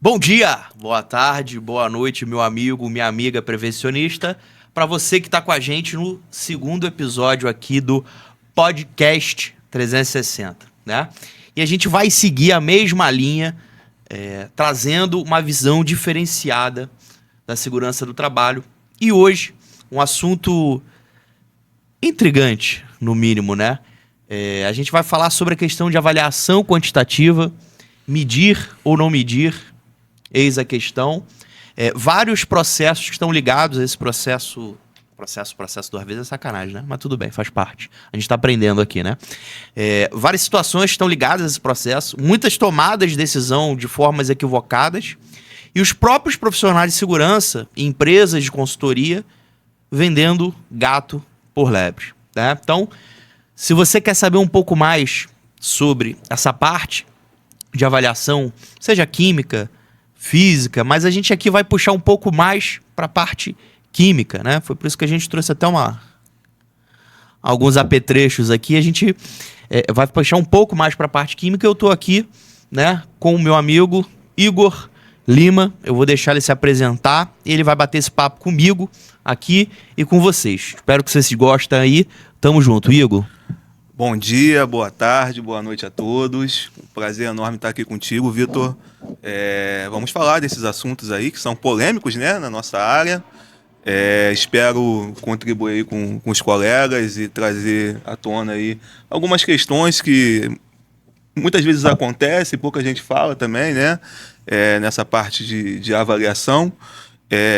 Bom dia, boa tarde, boa noite, meu amigo, minha amiga prevencionista. Para você que está com a gente no segundo episódio aqui do Podcast 360, né? E a gente vai seguir a mesma linha, trazendo uma visão diferenciada da segurança do trabalho. E hoje, um assunto intrigante, no mínimo, né? A gente vai falar sobre a questão de avaliação quantitativa, medir ou não medir, eis a questão. Vários processos que estão ligados a esse processo duas vezes é sacanagem, né? Mas tudo bem, faz parte. A gente está aprendendo aqui, né? Várias situações estão ligadas a esse processo, muitas tomadas de decisão de formas equivocadas, e os próprios profissionais de segurança, empresas de consultoria, vendendo gato por lebre, né? Então, se você quer saber um pouco mais sobre essa parte de avaliação, seja química, física, mas a gente aqui vai puxar um pouco mais para a parte química, né? Foi por isso que a gente trouxe até alguns apetrechos aqui. A gente vai puxar um pouco mais para a parte química. Eu estou aqui, né, com o meu amigo Igor Lima. Eu vou deixar ele se apresentar e ele vai bater esse papo comigo aqui e com vocês. Espero que vocês gostem aí. Tamo junto, Igor. Bom dia, boa tarde, boa noite a todos. Um prazer enorme estar aqui contigo, Vitor. Vamos falar desses assuntos aí que são polêmicos, né, na nossa área. Espero contribuir aí com os colegas e trazer à tona aí algumas questões que muitas vezes acontecem, pouca gente fala também, né, nessa parte de avaliação.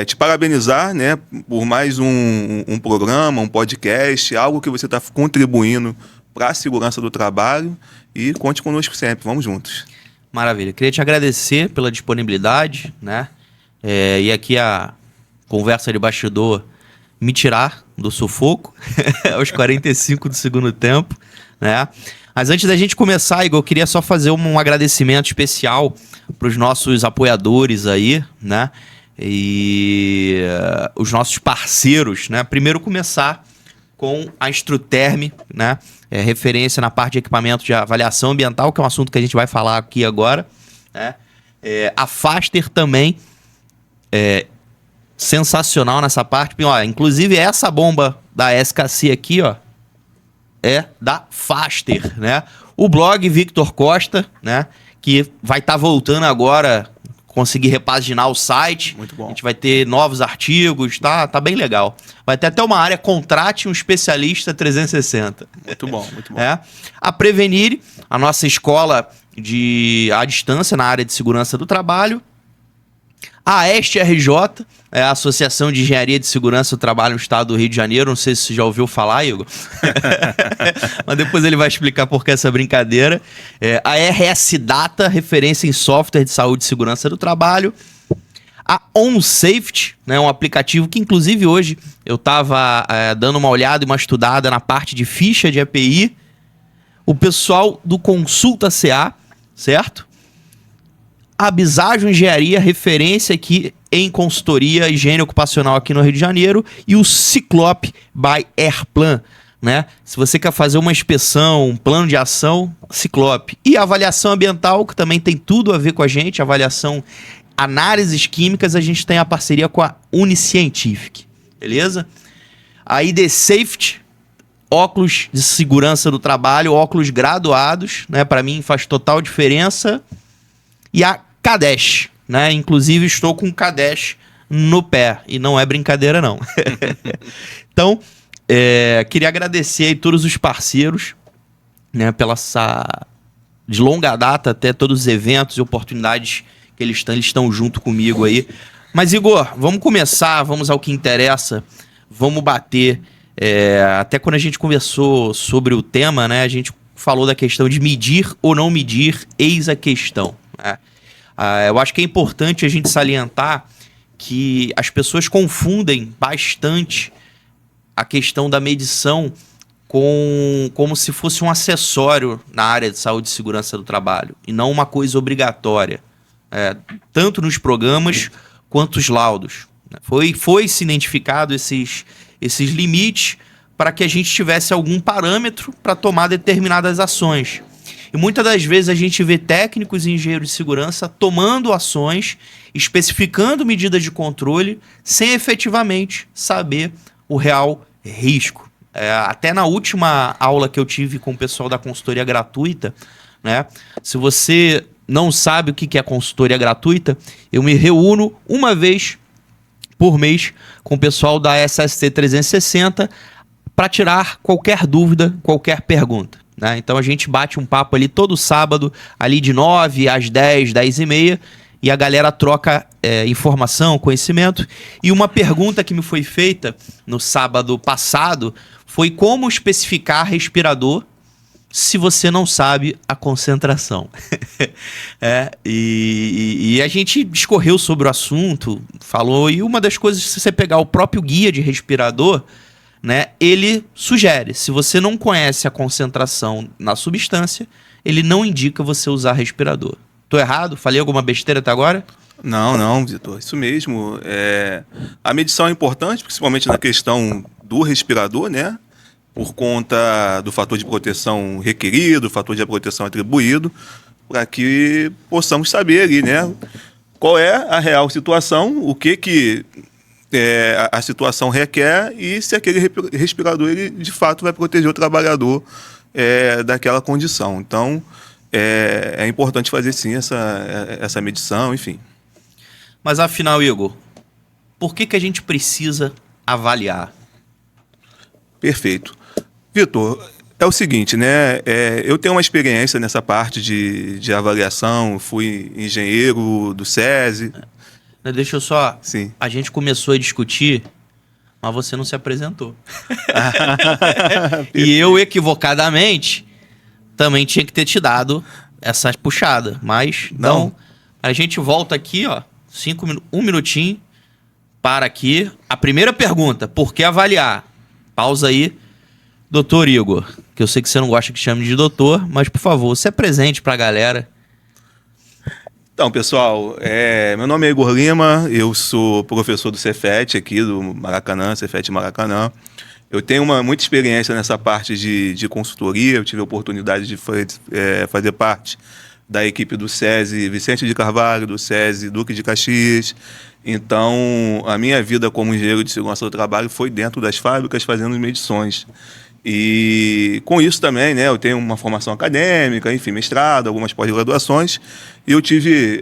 Te parabenizar, né, por mais um programa, um podcast, algo que você está contribuindo para a segurança do trabalho, e conte conosco sempre, vamos juntos. Maravilha, queria te agradecer pela disponibilidade, né, e aqui a conversa de bastidor me tirar do sufoco aos 45 do segundo tempo, né. Mas antes da gente começar, Igor, eu queria só fazer um agradecimento especial para os nossos apoiadores aí, né, e os nossos parceiros, né. Primeiro começar com a Instruterm, né, referência na parte de equipamento de avaliação ambiental, que é um assunto que a gente vai falar aqui agora, né. A Faster também sensacional nessa parte, ó, inclusive essa bomba da SKC aqui, ó, é da Faster, né. O blog Victor Costa, né, que vai estar voltando agora, conseguir repaginar o site. Muito bom. A gente vai ter novos artigos, tá bem legal. Vai ter até uma área, contrate um especialista 360. Muito bom, muito bom. A Prevenir, a nossa escola à distância na área de segurança do trabalho. A EST-RJ, a Associação de Engenharia de Segurança do Trabalho no Estado do Rio de Janeiro. Não sei se você já ouviu falar, Igor. Mas depois ele vai explicar por que essa brincadeira. A RS Data, referência em software de saúde e segurança do trabalho. A OnSafety, né, um aplicativo que, inclusive, hoje eu estava dando uma olhada e uma estudada na parte de ficha de EPI. O pessoal do Consulta CA, certo? A Biságio Engenharia, referência aqui em consultoria e higiene ocupacional aqui no Rio de Janeiro. E o Ciclope by Airplan, né? Se você quer fazer uma inspeção, um plano de ação, Ciclope. E a avaliação ambiental, que também tem tudo a ver com a gente, avaliação, análises químicas, a gente tem a parceria com a Uniscientific, beleza? A ID Safety, óculos de segurança do trabalho, óculos graduados, né? Para mim faz total diferença. E a Kadesh, né? Inclusive estou com Kadesh no pé. E não é brincadeira, não. Então, queria agradecer aí todos os parceiros, né? De longa data, até todos os eventos e oportunidades que eles estão junto comigo aí. Mas, Igor, vamos começar, vamos ao que interessa. Vamos bater. Até quando a gente conversou sobre o tema, né? A gente falou da questão de medir ou não medir, eis a questão. Eu acho que é importante a gente salientar que as pessoas confundem bastante a questão da medição como se fosse um acessório na área de saúde e segurança do trabalho e não uma coisa obrigatória, tanto nos programas quanto os laudos. Foi-se identificado esses limites para que a gente tivesse algum parâmetro para tomar determinadas ações. E muitas das vezes a gente vê técnicos e engenheiros de segurança tomando ações, especificando medidas de controle, sem efetivamente saber o real risco. Até na última aula que eu tive com o pessoal da consultoria gratuita, né? Se você não sabe o que é consultoria gratuita, eu me reúno uma vez por mês com o pessoal da SST 360 para tirar qualquer dúvida, qualquer pergunta, né? Então a gente bate um papo ali todo sábado, ali de 9 às 10, 10 e meia, e a galera troca informação, conhecimento. E uma pergunta que me foi feita no sábado passado foi como especificar respirador se você não sabe a concentração. E a gente discorreu sobre o assunto, falou, e uma das coisas, se você pegar o próprio guia de respirador, né, ele sugere, se você não conhece a concentração na substância, ele não indica você usar respirador. Tô errado? Falei alguma besteira até agora? Não, Vitor, isso mesmo. A medição é importante, principalmente na questão do respirador, né? Por conta do fator de proteção requerido, fator de proteção atribuído, para que possamos saber ali, né, qual é a real situação, o que a situação requer e se aquele respirador ele, de fato vai proteger o trabalhador daquela condição. Então, é importante fazer sim essa medição, enfim. Mas afinal, Igor, por que a gente precisa avaliar? Perfeito. Vitor, é o seguinte, né? Eu tenho uma experiência nessa parte de avaliação, fui engenheiro do SESI. Deixa eu só... Sim. A gente começou a discutir, mas você não se apresentou. E eu, equivocadamente, também tinha que ter te dado essa puxada. Mas, então, a gente volta aqui, ó, 1 minutinho, para aqui. A primeira pergunta, por que avaliar? Pausa aí. Doutor Igor, que eu sei que você não gosta que chame de doutor, mas, por favor, se apresente para a galera. Então, pessoal, meu nome é Igor Lima, eu sou professor do Cefet aqui do Maracanã, Cefet Maracanã. Eu tenho muita experiência nessa parte de consultoria, eu tive a oportunidade de fazer parte da equipe do SESI Vicente de Carvalho, do SESI Duque de Caxias. Então, a minha vida como engenheiro de segurança do trabalho foi dentro das fábricas fazendo medições. E com isso também, né, eu tenho uma formação acadêmica, enfim, mestrado, algumas pós-graduações, e eu tive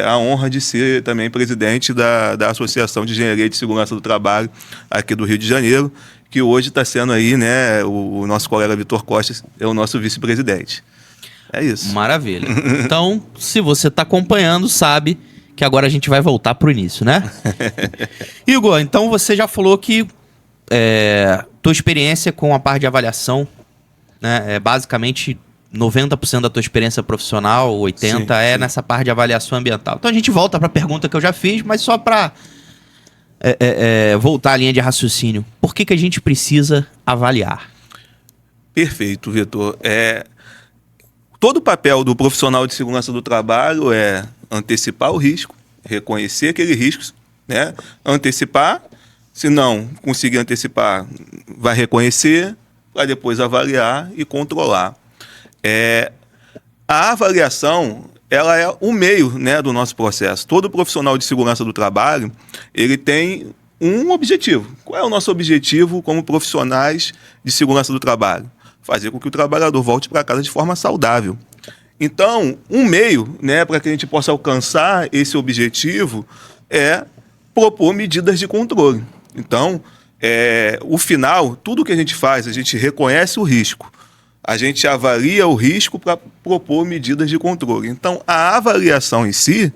a honra de ser também presidente da Associação de Engenharia de Segurança do Trabalho aqui do Rio de Janeiro, que hoje está sendo aí, né, o nosso colega Vitor Costa é o nosso vice-presidente. É isso. Maravilha. Então, se você está acompanhando, sabe que agora a gente vai voltar para o início, né? Igor, então você já falou que tua experiência com a parte de avaliação, né, é basicamente 90% da tua experiência profissional, 80% sim. Nessa parte de avaliação ambiental. Então a gente volta para a pergunta que eu já fiz, mas só para voltar à linha de raciocínio. Por que a gente precisa avaliar? Perfeito, Vitor. Todo o papel do profissional de segurança do trabalho é antecipar o risco, reconhecer aquele risco, né, antecipar. Se não conseguir antecipar, vai reconhecer, para depois avaliar e controlar. A avaliação, ela é o meio, né, do nosso processo. Todo profissional de segurança do trabalho, ele tem um objetivo. Qual é o nosso objetivo como profissionais de segurança do trabalho? Fazer com que o trabalhador volte para casa de forma saudável. Então, um meio, né, para que a gente possa alcançar esse objetivo é propor medidas de controle. Então, o final, tudo que a gente faz, a gente reconhece o risco, a gente avalia o risco para propor medidas de controle. Então, a avaliação em si,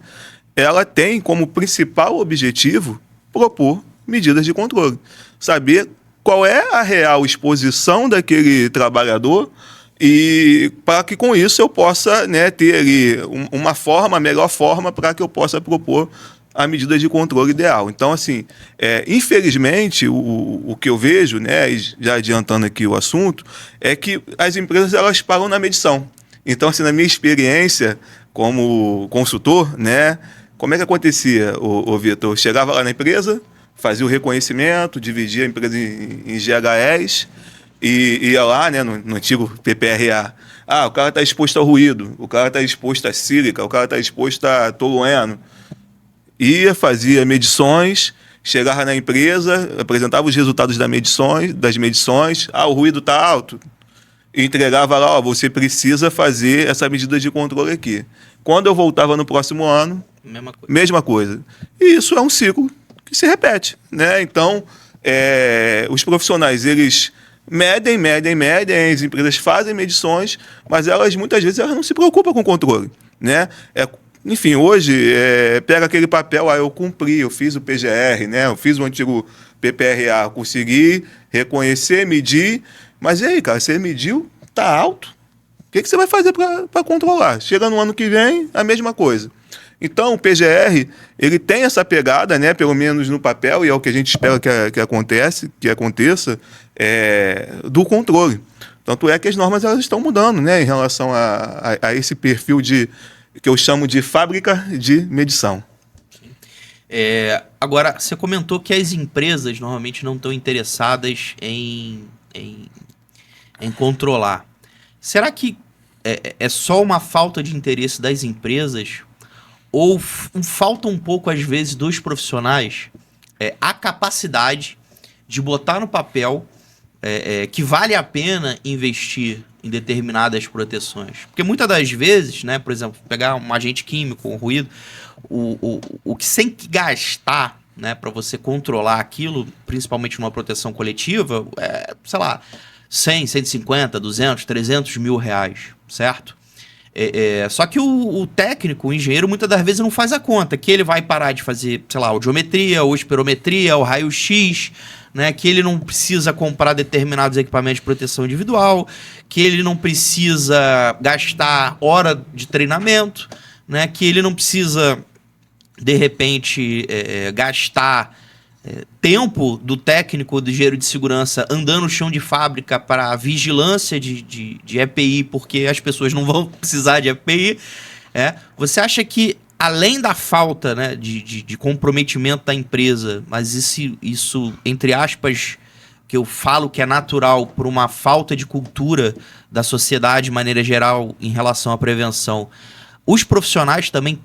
ela tem como principal objetivo propor medidas de controle. Saber qual é a real exposição daquele trabalhador e para que com isso eu possa, né, ter ali uma forma, a melhor forma para que eu possa propor a medida de controle ideal. Então, assim, infelizmente, o que eu vejo, né, já adiantando aqui o assunto, é que as empresas elas param na medição. Então, assim, na minha experiência como consultor, né, como é que acontecia, o Vitor? Eu chegava lá na empresa, fazia o reconhecimento, dividia a empresa em GHS e ia lá, né, no antigo PPRA, Ah, o cara está exposto ao ruído, o cara está exposto a sílica, o cara está exposto a tolueno. Ia, fazia medições, chegava na empresa, apresentava os resultados das medições. Ah, o ruído está alto. E entregava lá, ó, você precisa fazer essa medida de controle aqui. Quando eu voltava no próximo ano, mesma coisa. E isso é um ciclo que se repete, né? Então, os profissionais, eles medem, as empresas fazem medições, mas elas, muitas vezes, elas não se preocupam com o controle, né? Enfim, hoje, pega aquele papel, eu cumpri, eu fiz o PGR, né? Eu fiz o antigo PPRA, consegui reconhecer, medir, mas e aí, cara, você mediu, tá alto, o que você vai fazer para controlar? Chega no ano que vem, a mesma coisa. Então, o PGR, ele tem essa pegada, né, pelo menos no papel, e é o que a gente espera que aconteça, do controle. Tanto é que as normas elas estão mudando, né, em relação a esse perfil que eu chamo de fábrica de medição. Agora, você comentou que as empresas normalmente não estão interessadas em controlar. Será que é só uma falta de interesse das empresas ou falta um pouco, às vezes, dos profissionais a capacidade de botar no papel que vale a pena investir em determinadas proteções? Porque muitas das vezes, né, por exemplo, pegar um agente químico, um ruído, o que você tem que gastar, né, para você controlar aquilo, principalmente numa proteção coletiva, sei lá, 100, 150, 200, 300 mil reais, certo? Só que o técnico, o engenheiro, muitas das vezes não faz a conta, que ele vai parar de fazer, sei lá, audiometria, ou espirometria, o raio-x, né, que ele não precisa comprar determinados equipamentos de proteção individual, que ele não precisa gastar hora de treinamento, né, que ele não precisa, de repente, gastar tempo do técnico do engenheiro de segurança andando no chão de fábrica para vigilância de EPI, porque as pessoas não vão precisar de EPI. Você acha que, além da falta, né, de comprometimento da empresa, mas isso, entre aspas, que eu falo que é natural por uma falta de cultura da sociedade de maneira geral em relação à prevenção, os profissionais também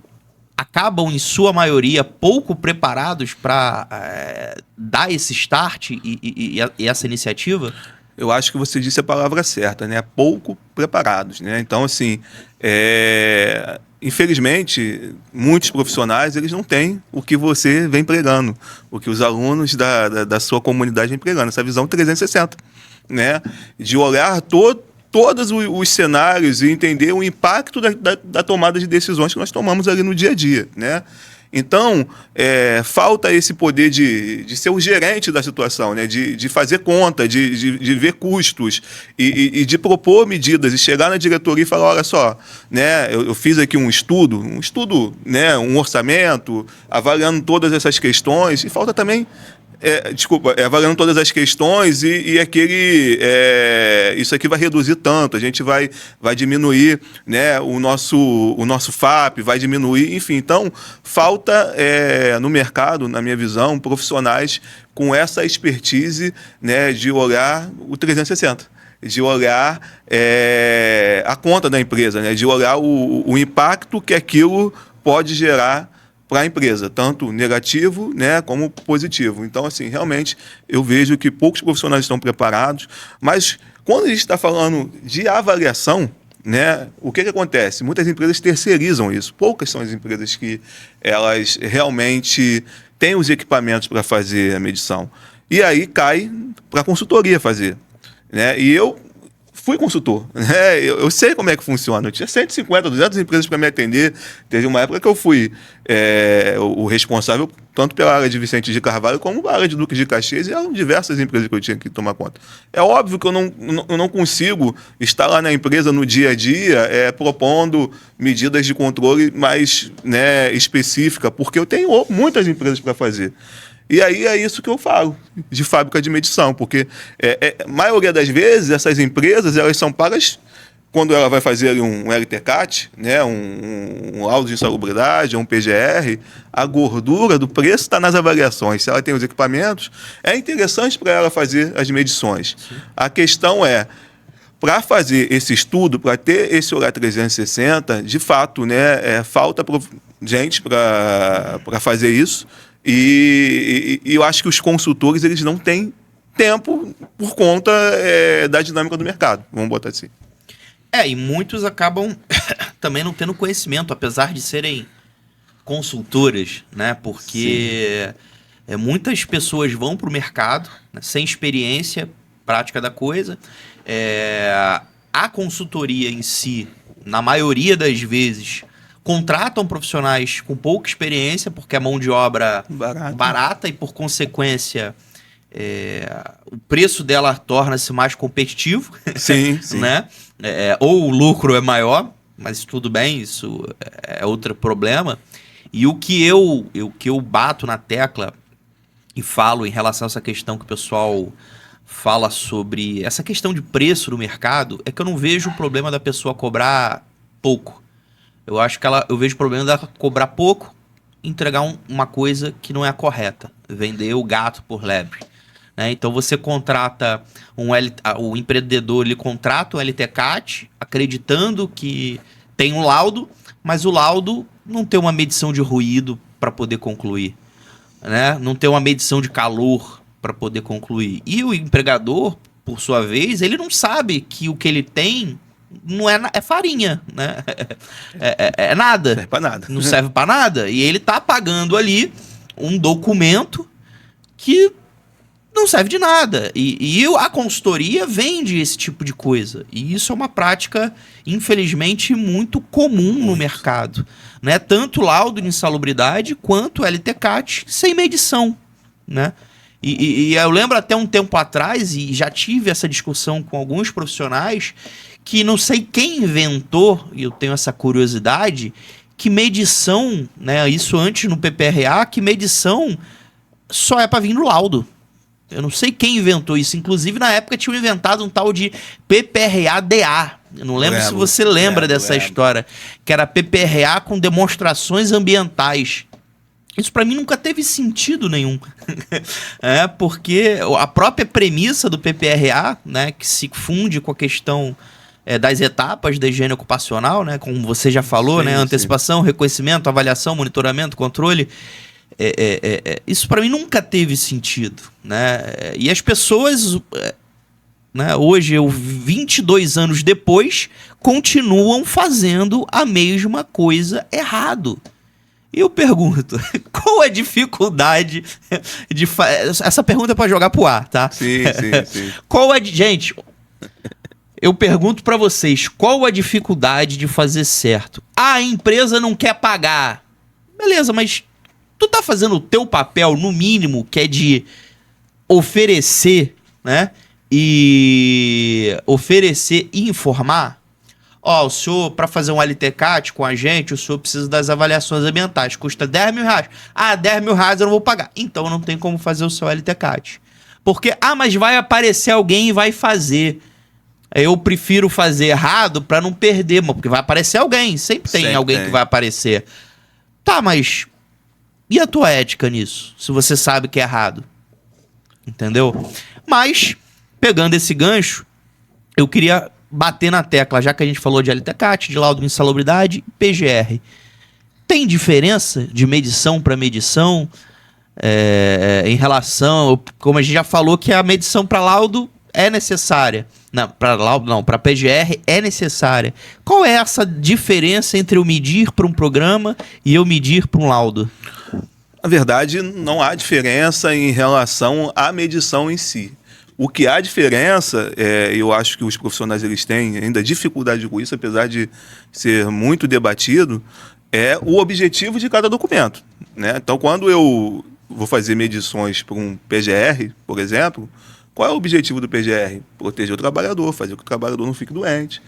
acabam, em sua maioria, pouco preparados para dar esse start e essa iniciativa? Eu acho que você disse a palavra certa, né? Pouco preparados, né? Então, assim, infelizmente, muitos profissionais, eles não têm o que você vem pregando, o que os alunos da sua comunidade vem pregando, essa visão 360, né? De olhar todos os cenários e entender o impacto da tomada de decisões que nós tomamos ali no dia a dia, né? Então, falta esse poder de ser o gerente da situação, né? De fazer conta, de ver custos e de propor medidas e chegar na diretoria e falar, olha só, né? Eu fiz aqui um estudo, né? Um orçamento, avaliando todas essas questões, e falta também avaliando todas as questões e isso aqui vai reduzir tanto, a gente vai diminuir, né, o nosso FAP, vai diminuir, enfim. Então, falta no mercado, na minha visão, profissionais com essa expertise, né, de olhar o 360. De olhar a conta da empresa, né, de olhar o impacto que aquilo pode gerar para a empresa, tanto negativo, né, como positivo. Então, assim, realmente, eu vejo que poucos profissionais estão preparados, mas quando a gente está falando de avaliação, né, o que acontece? Muitas empresas terceirizam isso. Poucas são as empresas que elas realmente têm os equipamentos para fazer a medição. E aí cai para a consultoria fazer, né? E eu fui consultor, né? Eu sei como é que funciona. Eu tinha 150, 200 empresas para me atender. Teve uma época que eu fui o responsável tanto pela área de Vicente de Carvalho como pela área de Duque de Caxias, e eram diversas empresas que eu tinha que tomar conta. É óbvio que eu não consigo estar lá na empresa no dia a dia propondo medidas de controle mais, né, específica, porque eu tenho muitas empresas para fazer. E aí é isso que eu falo, de fábrica de medição, porque a maioria das vezes essas empresas elas são pagas quando ela vai fazer ali um LTCAT, né, um laudo de insalubridade, um PGR, a gordura do preço está nas avaliações. Se ela tem os equipamentos, é interessante para ela fazer as medições. Sim. A questão para fazer esse estudo, para ter esse olhar 360, de fato, né, falta gente para fazer isso. E eu acho que os consultores eles não têm tempo por conta da dinâmica do mercado. Vamos botar assim. E muitos acabam também não tendo conhecimento, apesar de serem consultoras, né? Porque muitas pessoas vão para o mercado, né, sem experiência prática da coisa. A consultoria em si, na maioria das vezes, contratam profissionais com pouca experiência, porque é mão de obra barata e, por consequência, o preço dela torna-se mais competitivo. Sim, sim. Né? Ou o lucro é maior, mas tudo bem, isso é outro problema. E o que eu bato na tecla e falo em relação a essa questão que o pessoal fala sobre essa questão de preço no mercado, é que eu não vejo o problema da pessoa cobrar pouco. Eu acho que eu vejo o problema dela cobrar pouco e entregar uma coisa que não é a correta. Vender o gato por lebre. Né? Então você contrata o empreendedor, ele contrata um LTCAT acreditando que tem um laudo, mas o laudo não tem uma medição de ruído para poder concluir. Né? Não tem uma medição de calor para poder concluir. E o empregador, por sua vez, ele não sabe que o que ele tem não é farinha, né? É nada. Não serve pra nada. Não serve para nada. E ele tá pagando ali um documento que não serve de nada. E a consultoria vende esse tipo de coisa. E isso é uma prática, infelizmente, muito comum no mercado. Né? Tanto laudo de insalubridade quanto LTCAT sem medição. Né? E eu lembro até um tempo atrás, e já tive essa discussão com alguns profissionais, que não sei quem inventou, e eu tenho essa curiosidade, que medição, né, isso antes no PPRA, que medição só é para vir no laudo. Eu não sei quem inventou isso. Inclusive, na época, tinham inventado um tal de PPRA-DA. Eu não lembro se você lembra dessa história. Que era PPRA com demonstrações ambientais. Isso para mim nunca teve sentido nenhum. Porque a própria premissa do PPRA, né, que se funde com a questão das etapas da higiene ocupacional, né, como você já falou, sim, né, antecipação, reconhecimento, avaliação, monitoramento, controle. Isso para mim nunca teve sentido, né? E as pessoas, né, hoje, 22 anos depois, continuam fazendo a mesma coisa errado. E eu pergunto, qual a dificuldade de essa pergunta é para jogar pro ar, tá? Sim. Gente, eu pergunto para vocês, qual a dificuldade de fazer certo? A empresa não quer pagar. Beleza, mas tu tá fazendo o teu papel, no mínimo, que é de oferecer, né? E oferecer e informar. O senhor, para fazer um LTCAT com a gente, o senhor precisa das avaliações ambientais. Custa 10 mil reais. 10 mil reais eu não vou pagar. Então não tem como fazer o seu LTCAT. Porque, mas vai aparecer alguém e vai fazer. Eu prefiro fazer errado para não perder, porque vai aparecer alguém. Sempre tem alguém que vai aparecer. Tá, mas e a tua ética nisso? Se você sabe que é errado. Entendeu? Mas, pegando esse gancho, eu queria bater na tecla, já que a gente falou de LTCAT, de laudo de insalubridade, PGR. Tem diferença de medição para medição em relação, como a gente já falou, que a medição para laudo é necessária. Para PGR é necessária. Qual é essa diferença entre eu medir para um programa e eu medir para um laudo? Na verdade, não há diferença em relação à medição em si. O que há diferença, eu acho que os profissionais eles têm ainda dificuldade com isso, apesar de ser muito debatido, é o objetivo de cada documento. Né? Então, quando eu vou fazer medições para um PGR, por exemplo, qual é o objetivo do PGR? Proteger o trabalhador, fazer com que o trabalhador não fique doente.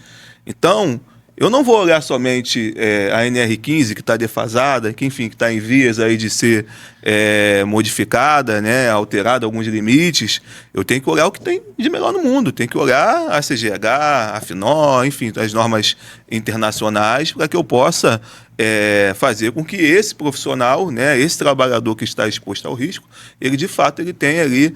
Então, eu não vou olhar somente a NR15, que está defasada, que enfim, que está em vias aí de ser modificada, né, alterada alguns limites. Eu tenho que olhar o que tem de melhor no mundo. Tenho que olhar a CGH, a FNOR, enfim, as normas internacionais, para que eu possa fazer com que esse profissional, né, esse trabalhador que está exposto ao risco, ele de fato ele tenha ali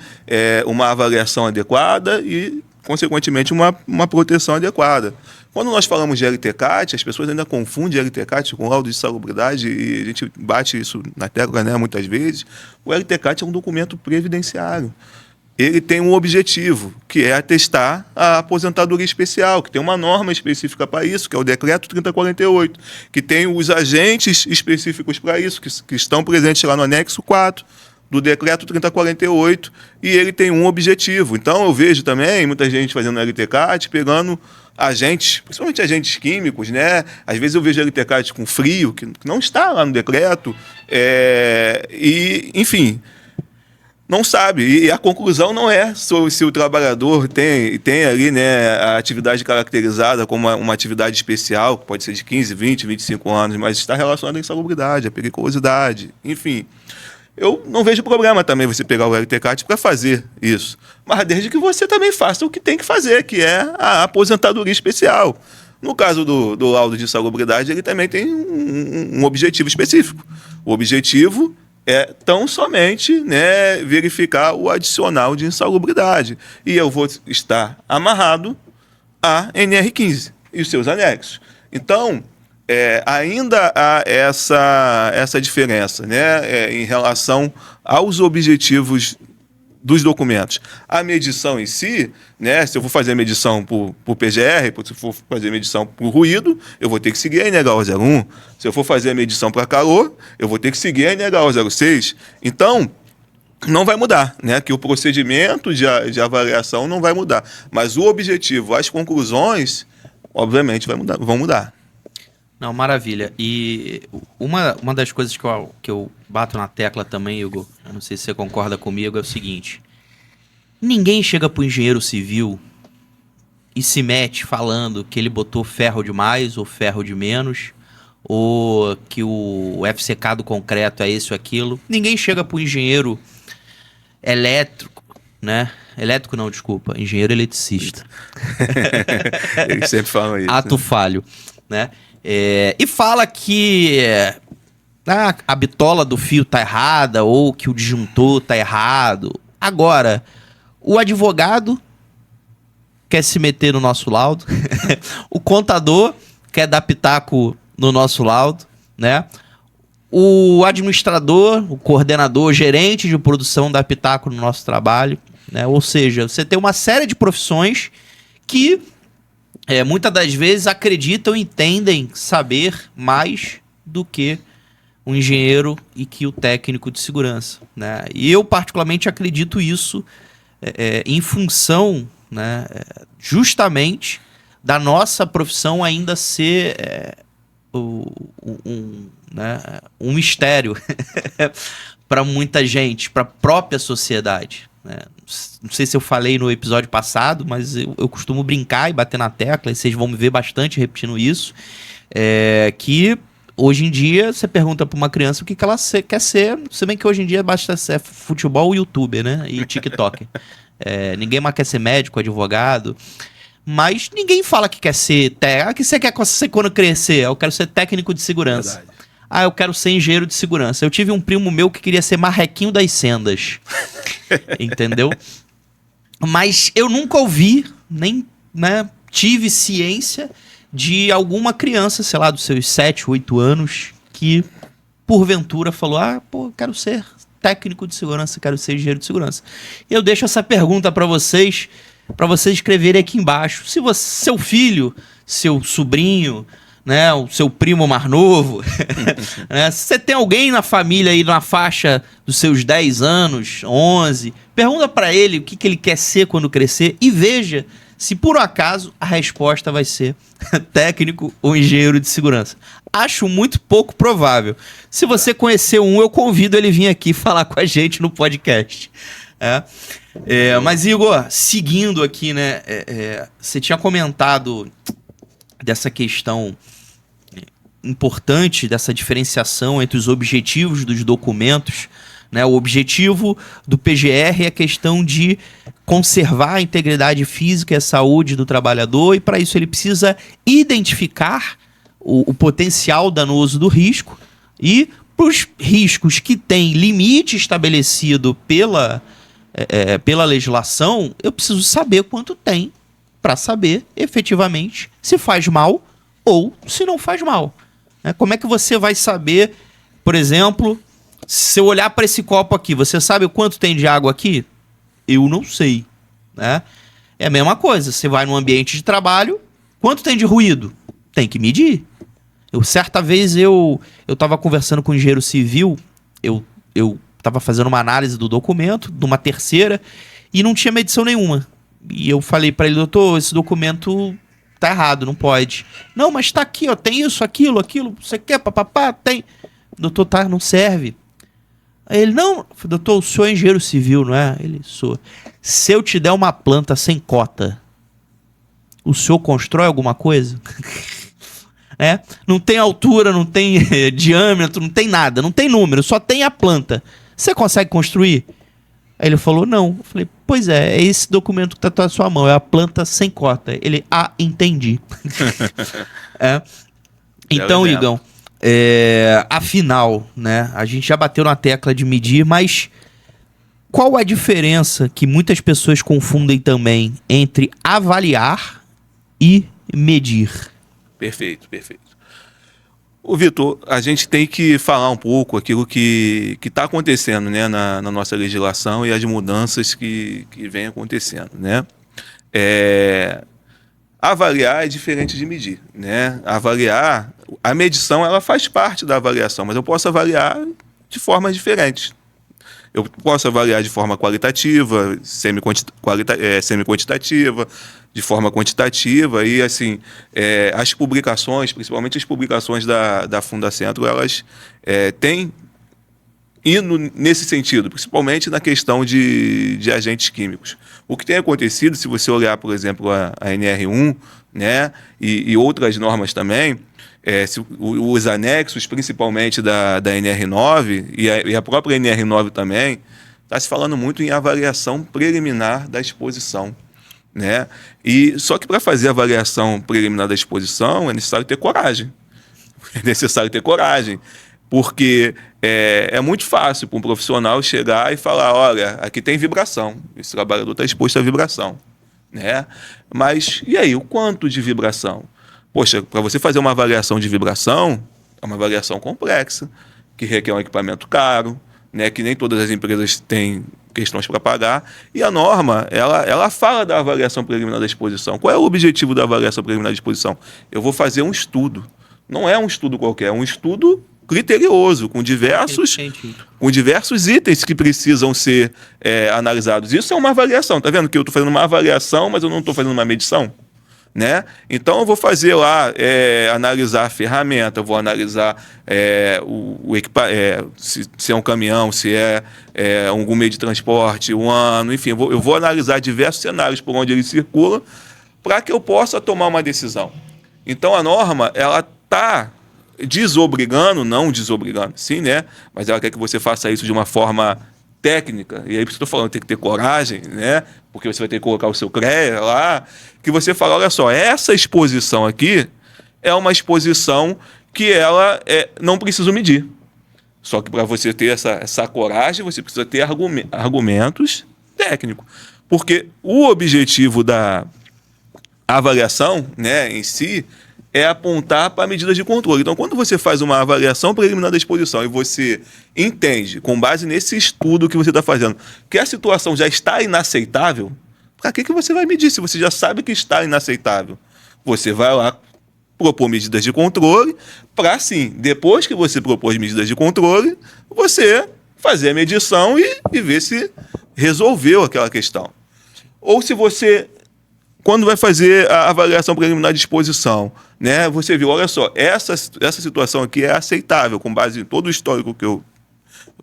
uma avaliação adequada e consequentemente, uma proteção adequada. Quando nós falamos de LTCAT, as pessoas ainda confundem LTCAT com laudo de salubridade, e a gente bate isso na tecla, né, muitas vezes. O LTCAT é um documento previdenciário. Ele tem um objetivo, que é atestar a aposentadoria especial, que tem uma norma específica para isso, que é o Decreto 3048, que tem os agentes específicos para isso, que estão presentes lá no anexo 4 do Decreto 3048, e ele tem um objetivo. Então, eu vejo também muita gente fazendo LTCAT, pegando agentes, principalmente agentes químicos, né? Às vezes eu vejo LTCAT com frio, que não está lá no decreto, e, enfim, não sabe. E a conclusão não é sobre se o trabalhador tem ali, né, a atividade caracterizada como uma atividade especial, que pode ser de 15, 20, 25 anos, mas está relacionada à insalubridade, à periculosidade, enfim. Eu não vejo problema também você pegar o LTCAT para fazer isso. Mas desde que você também faça o que tem que fazer, que é a aposentadoria especial. No caso do laudo de insalubridade, ele também tem um objetivo específico. O objetivo é tão somente, né, verificar o adicional de insalubridade. E eu vou estar amarrado à NR15 e os seus anexos. Então, ainda há essa diferença, né, em relação aos objetivos dos documentos. A medição em si, né, se eu for fazer a medição por PGR, se eu for fazer a medição por ruído, eu vou ter que seguir a NH 01. Se eu for fazer a medição para calor, eu vou ter que seguir a NH 06. Então, não vai mudar, né, que o procedimento de avaliação não vai mudar. Mas o objetivo, as conclusões, obviamente, vão mudar. Não, maravilha. E uma das coisas que eu bato na tecla também, Hugo, eu não sei se você concorda comigo, é o seguinte: ninguém chega pro engenheiro civil e se mete falando que ele botou ferro de mais ou ferro de menos, ou que o FCK do concreto é esse ou aquilo. Ninguém chega pro engenheiro elétrico, né? Elétrico não, desculpa, engenheiro eletricista. Eles sempre falam isso. Ato falho, né? E fala que a bitola do fio tá errada ou que o disjuntor tá errado. Agora, o advogado quer se meter no nosso laudo, o contador quer dar pitaco no nosso laudo, né? O administrador, o coordenador, o gerente de produção dá pitaco no nosso trabalho, né? Ou seja, você tem uma série de profissões que muitas das vezes acreditam e entendem saber mais do que o engenheiro e que o técnico de segurança, né? E eu particularmente acredito isso em função, né, justamente da nossa profissão ainda ser um mistério para muita gente, para a própria sociedade, né? Não sei se eu falei no episódio passado, mas eu costumo brincar e bater na tecla, e vocês vão me ver bastante repetindo isso, que hoje em dia você pergunta para uma criança o que ela quer ser, se bem que hoje em dia basta ser futebol, youtuber, né, e TikTok. Ninguém mais quer ser médico, advogado, mas ninguém fala que quer ser técnico. O que você quer ser quando crescer? Eu quero ser técnico de segurança. Verdade. Eu quero ser engenheiro de segurança. Eu tive um primo meu que queria ser marrequinho das sendas. Entendeu? Mas eu nunca ouvi, nem, né, tive ciência de alguma criança, sei lá, dos seus 7, 8 anos, que porventura falou, quero ser técnico de segurança, quero ser engenheiro de segurança. E eu deixo essa pergunta para vocês escreverem aqui embaixo. Se seu filho, seu sobrinho, né, o seu primo mais novo, né, se você tem alguém na família aí na faixa dos seus 10 anos, 11, pergunta para ele o que ele quer ser quando crescer e veja se por acaso a resposta vai ser técnico ou engenheiro de segurança. Acho muito pouco provável. Se você conhecer eu convido ele a vir aqui falar com a gente no podcast. Mas, Igor, seguindo aqui, né, você tinha comentado dessa questão importante, dessa diferenciação entre os objetivos dos documentos, né? O objetivo do PGR é a questão de conservar a integridade física e a saúde do trabalhador, e para isso ele precisa identificar o potencial danoso do risco, e para os riscos que têm limite estabelecido pela legislação, eu preciso saber quanto tem para saber efetivamente se faz mal ou se não faz mal. Né? Como é que você vai saber, por exemplo, se eu olhar para esse copo aqui, você sabe quanto tem de água aqui? Eu não sei. Né? É a mesma coisa, você vai num ambiente de trabalho, quanto tem de ruído? Tem que medir. Certa vez eu estava conversando com um engenheiro civil, eu estava fazendo uma análise do documento, de uma terceira, e não tinha medição nenhuma. E eu falei para ele, doutor, esse documento tá errado, não pode. Não, mas tá aqui, ó, tem isso, aquilo, você quer, papapá, tem. Doutor, tá, não serve. Aí ele, não, eu falei, doutor, o senhor é engenheiro civil, não é? Ele, sou. Se eu te der uma planta sem cota, o senhor constrói alguma coisa? Não tem altura, não tem diâmetro, não tem nada, não tem número, só tem a planta. Você consegue construir? Aí ele falou, não. Eu falei, pois é esse documento que tá na sua mão, é a planta sem cota. Ele, entendi. Então, Igão, afinal, né, a gente já bateu na tecla de medir, mas qual a diferença que muitas pessoas confundem também entre avaliar e medir? Perfeito. Ô, Vitor, a gente tem que falar um pouco aquilo que está acontecendo, né, na nossa legislação e as mudanças que vem acontecendo, né? Avaliar é diferente de medir, né? Avaliar, a medição ela faz parte da avaliação, mas eu posso avaliar de formas diferentes. Eu posso avaliar de forma qualitativa, semi-quantitativa, de forma quantitativa e, assim, as publicações, principalmente as publicações da Fundacentro, elas têm indo nesse sentido, principalmente na questão de agentes químicos. O que tem acontecido, se você olhar, por exemplo, a NR1, né, e outras normas também, os anexos, principalmente da NR9 e a própria NR9 também, está se falando muito em avaliação preliminar da exposição. Né? E só que para fazer a avaliação preliminar da exposição é necessário ter coragem. Porque é muito fácil para um profissional chegar e falar, olha, aqui tem vibração, esse trabalhador está exposto à vibração. Né? Mas e aí, o quanto de vibração? Poxa, para você fazer uma avaliação de vibração, é uma avaliação complexa, que requer um equipamento caro, né, que nem todas as empresas têm questões para pagar, e a norma, ela fala da avaliação preliminar da exposição. Qual é o objetivo da avaliação preliminar da exposição? Eu vou fazer um estudo. Não é um estudo qualquer, é um estudo criterioso, com diversos itens que precisam ser analisados. Isso é uma avaliação, tá vendo que eu estou fazendo uma avaliação, mas eu não estou fazendo uma medição? Né? Então eu vou fazer lá, analisar a ferramenta, eu vou analisar o equipamento, se é um caminhão, se é algum meio de transporte, um ano, enfim, eu vou analisar diversos cenários por onde ele circula para que eu possa tomar uma decisão. Então a norma, ela está não desobrigando, sim, né? Mas ela quer que você faça isso de uma forma técnica, e aí estou falando, tem que ter coragem, né? Porque você vai ter que colocar o seu CREA lá, que você fala, olha só, essa exposição aqui é uma exposição que ela não preciso medir. Só que para você ter essa coragem, você precisa ter argumentos técnicos. Porque o objetivo da avaliação, né, em si, é apontar para medidas de controle. Então, quando você faz uma avaliação preliminar da exposição e você entende, com base nesse estudo que você está fazendo, que a situação já está inaceitável, para que você vai medir se você já sabe que está inaceitável? Você vai lá propor medidas de controle para, sim, depois que você propor medidas de controle, você fazer a medição e ver se resolveu aquela questão. Ou se você, quando vai fazer a avaliação preliminar de exposição, né, você viu, olha só, essa situação aqui é aceitável, com base em todo o histórico que eu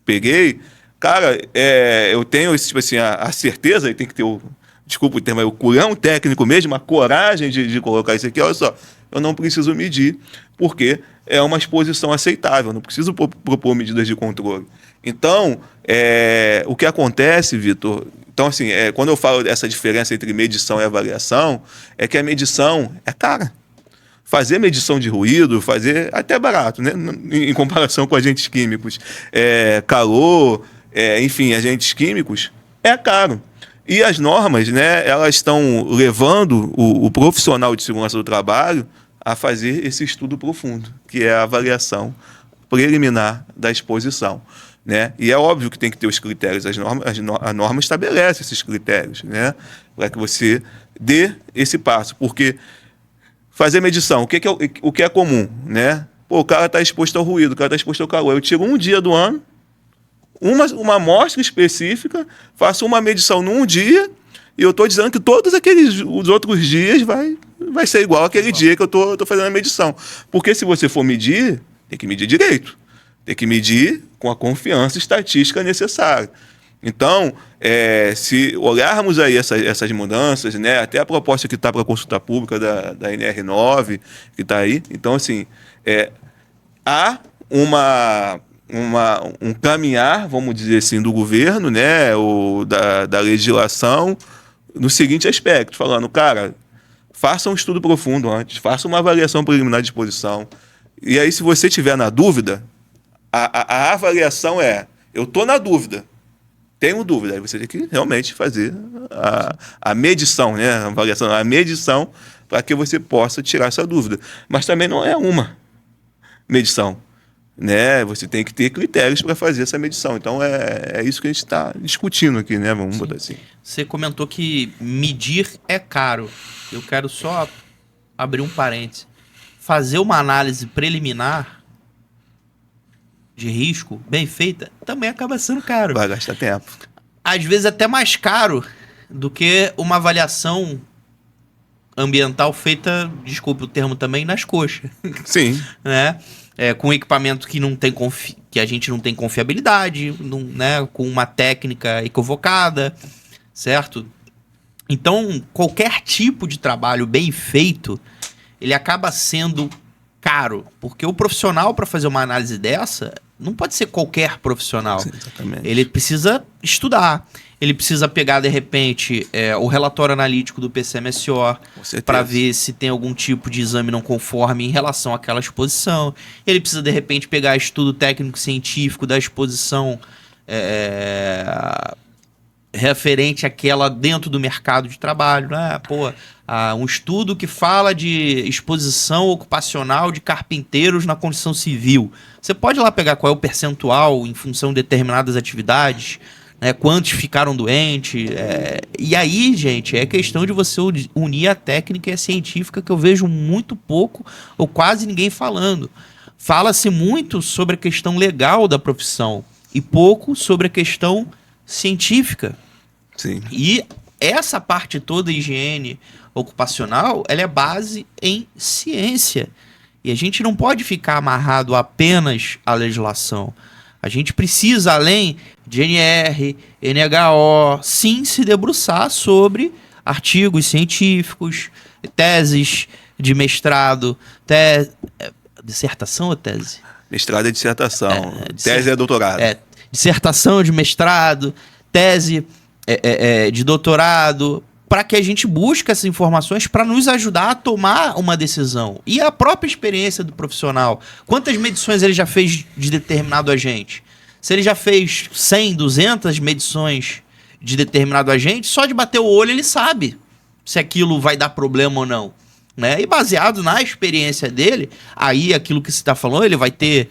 peguei, cara, eu tenho tipo assim, a certeza, e tem que ter desculpa o termo, o culhão técnico mesmo, a coragem de colocar isso aqui, olha só, eu não preciso medir, porque é uma exposição aceitável, não preciso propor medidas de controle. Então, o que acontece, Vitor, então assim, quando eu falo dessa diferença entre medição e avaliação, é que a medição é cara. Fazer medição de ruído, fazer até barato, né? Em comparação com agentes químicos, calor, enfim, agentes químicos, é caro. E as normas, né, elas estão levando o profissional de segurança do trabalho a fazer esse estudo profundo, que é a avaliação preliminar da exposição, né? E é óbvio que tem que ter os critérios, a norma estabelece esses critérios, né, para que você dê esse passo, porque fazer medição, o que é comum, né? Pô, o cara está exposto ao ruído, o cara está exposto ao calor. Eu tiro um dia do ano, uma amostra específica, faço uma medição num dia e eu estou dizendo que todos os outros dias vai ser igual aquele dia que eu estou fazendo a medição. Porque se você for medir, tem que medir direito. Tem que medir com a confiança estatística necessária. Então, se olharmos aí essas mudanças, né, até a proposta que está para a consulta pública da NR9, que está aí, então, assim, há um caminhar, vamos dizer assim, do governo, né, da legislação, no seguinte aspecto, falando, cara, faça um estudo profundo antes, faça uma avaliação preliminar de exposição, e aí, se você tiver na dúvida, a avaliação eu estou na dúvida, tenho dúvida, aí você tem que realmente fazer a medição, né? A avaliação, a medição, para que você possa tirar essa dúvida. Mas também não é uma medição, né? Você tem que ter critérios para fazer essa medição. Então é isso que a gente está discutindo aqui, né? Vamos botar assim. Você comentou que medir é caro. Eu quero só abrir um parênteses. Fazer uma análise preliminar de risco, bem feita, também acaba sendo caro. Vai gastar tempo. Às vezes até mais caro do que uma avaliação ambiental feita, desculpe o termo também, nas coxas. Sim. Né? Com equipamento que não tem que a gente não tem confiabilidade, né? Com uma técnica equivocada, certo? Então, qualquer tipo de trabalho bem feito, ele acaba sendo caro, porque o profissional, para fazer uma análise dessa, não pode ser qualquer profissional. Sim, exatamente. Ele precisa estudar, ele precisa pegar, de repente, o relatório analítico do PCMSO para ver se tem algum tipo de exame não conforme em relação àquela exposição. Ele precisa, de repente, pegar estudo técnico-científico da exposição referente àquela dentro do mercado de trabalho, né? Um estudo que fala de exposição ocupacional de carpinteiros na construção civil. Você pode ir lá pegar qual é o percentual em função de determinadas atividades, né? Quantos ficaram doentes. E aí, gente, é questão de você unir a técnica e a científica, que eu vejo muito pouco ou quase ninguém falando. Fala-se muito sobre a questão legal da profissão e pouco sobre a questão científica. Sim. E essa parte toda, higiene ocupacional, ela é base em ciência. E a gente não pode ficar amarrado apenas à legislação. A gente precisa, além de NR, NHO, sim, se debruçar sobre artigos científicos, teses de mestrado, dissertação ou tese? Mestrado é dissertação, tese é doutorado. Dissertação de mestrado, tese de doutorado, para que a gente busque essas informações para nos ajudar a tomar uma decisão. E a própria experiência do profissional. Quantas medições ele já fez de determinado agente? Se ele já fez 100, 200 medições de determinado agente, só de bater o olho ele sabe se aquilo vai dar problema ou não. Né? E baseado na experiência dele, aí aquilo que você está falando, ele vai ter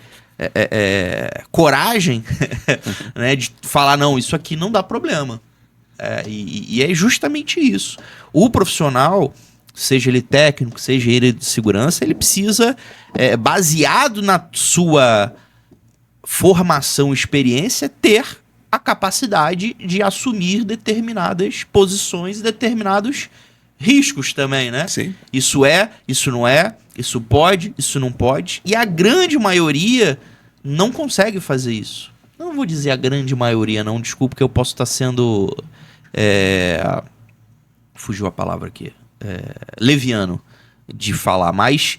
coragem né, de falar, não, isso aqui não dá problema. E é justamente isso. O profissional, seja ele técnico, seja ele de segurança, ele precisa, baseado na sua formação e experiência, ter a capacidade de assumir determinadas posições e determinados riscos também, né? Sim. Isso isso não é, isso pode, isso não pode. E a grande maioria não consegue fazer isso. Não vou dizer a grande maioria, não. Desculpa que eu posso estar sendo... fugiu a palavra aqui. Leviano de falar. Mas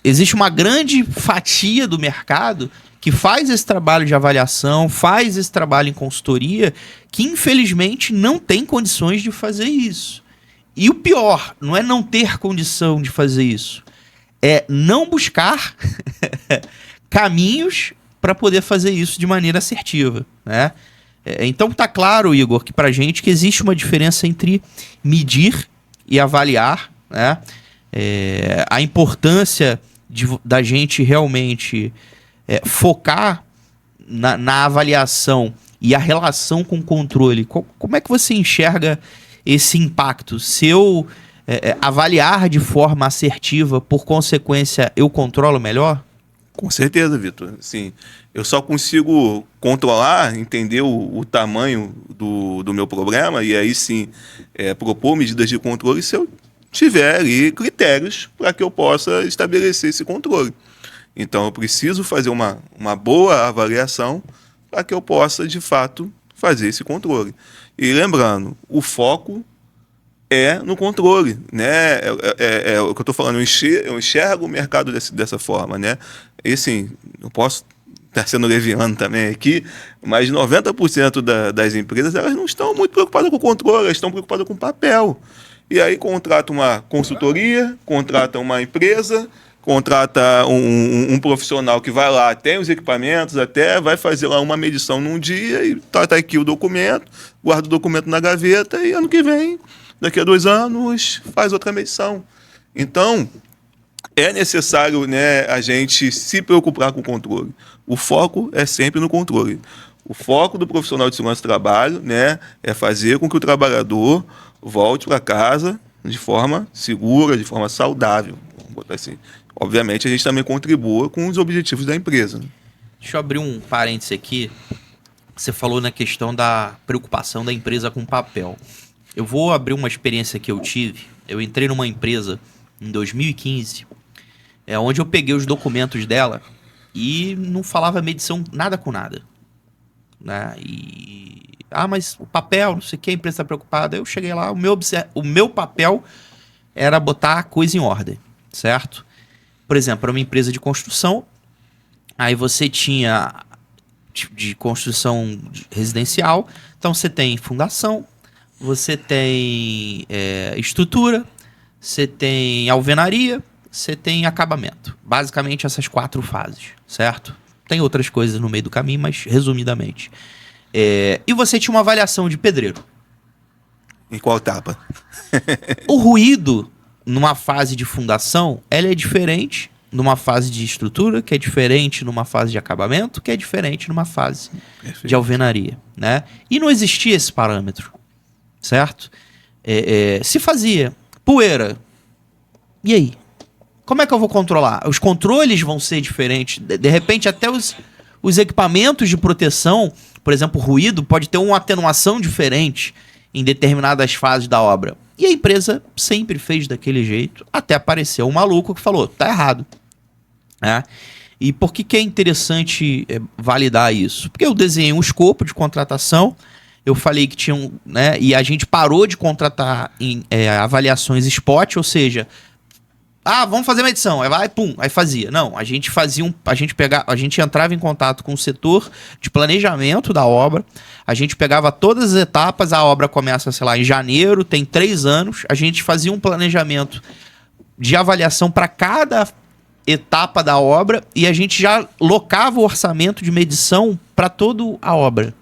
existe uma grande fatia do mercado que faz esse trabalho de avaliação, faz esse trabalho em consultoria, que infelizmente não tem condições de fazer isso. E o pior, não é não ter condição de fazer isso, é não buscar caminhos para poder fazer isso de maneira assertiva, né? Então tá claro, Igor, que pra gente que existe uma diferença entre medir e avaliar, né? A importância da gente realmente focar na avaliação e a relação com o controle. Como é que você enxerga esse impacto? Se eu avaliar de forma assertiva, por consequência, eu controlo melhor? Com certeza, Vitor. Sim, eu só consigo controlar, entender o tamanho do meu problema e aí sim propor medidas de controle se eu tiver ali critérios para que eu possa estabelecer esse controle. Então eu preciso fazer uma boa avaliação para que eu possa, de fato, fazer esse controle. E lembrando, o foco é no controle, né? É o que eu estou falando, eu enxergo o mercado dessa forma, né? E assim, não posso estar sendo leviano também aqui, mas 90% das empresas, elas não estão muito preocupadas com o controle, elas estão preocupadas com o papel. E aí contrata uma consultoria, contrata uma empresa, contrata um profissional que vai lá, tem os equipamentos, até vai fazer lá uma medição num dia e tá aqui o documento, guarda o documento na gaveta e ano que vem, daqui a 2 anos, faz outra medição. Então, é necessário, né, a gente se preocupar com o controle. O foco é sempre no controle. O foco do profissional de segurança do trabalho, né, é fazer com que o trabalhador volte para casa de forma segura, de forma saudável. Vamos botar assim. Obviamente, a gente também contribua com os objetivos da empresa. Deixa eu abrir um parêntese aqui. Você falou na questão da preocupação da empresa com papel. Eu vou abrir uma experiência que eu tive. Eu entrei numa empresa em 2015, onde eu peguei os documentos dela e não falava medição nada com nada. Né? Mas o papel, não sei o que, a empresa está preocupada. Eu cheguei lá, o meu papel era botar a coisa em ordem, certo? Por exemplo, era uma empresa de construção, aí você tinha de construção residencial, então você tem fundação, você tem estrutura, você tem alvenaria, você tem acabamento. Basicamente essas 4 fases, certo? Tem outras coisas no meio do caminho, mas resumidamente. E você tinha uma avaliação de pedreiro. Em qual etapa? O ruído, numa fase de fundação, ela é diferente numa fase de estrutura, que é diferente numa fase de acabamento, que é diferente numa fase de alvenaria, né? E não existia esse parâmetro, certo? Se fazia poeira, e aí? Como é que eu vou controlar? Os controles vão ser diferentes. De repente, até os equipamentos de proteção, por exemplo, o ruído, pode ter uma atenuação diferente em determinadas fases da obra. E a empresa sempre fez daquele jeito, até apareceu um maluco que falou, tá errado. E por que é interessante validar isso? Porque eu desenhei um escopo de contratação, eu falei que tinha né, e a gente parou de contratar em avaliações spot, ou seja, vamos fazer uma edição, aí vai, pum, aí fazia. Não, a gente a gente entrava em contato com o setor de planejamento da obra, a gente pegava todas as etapas, a obra começa, sei lá, em janeiro, tem 3 anos, a gente fazia um planejamento de avaliação para cada etapa da obra e a gente já locava o orçamento de medição para toda a obra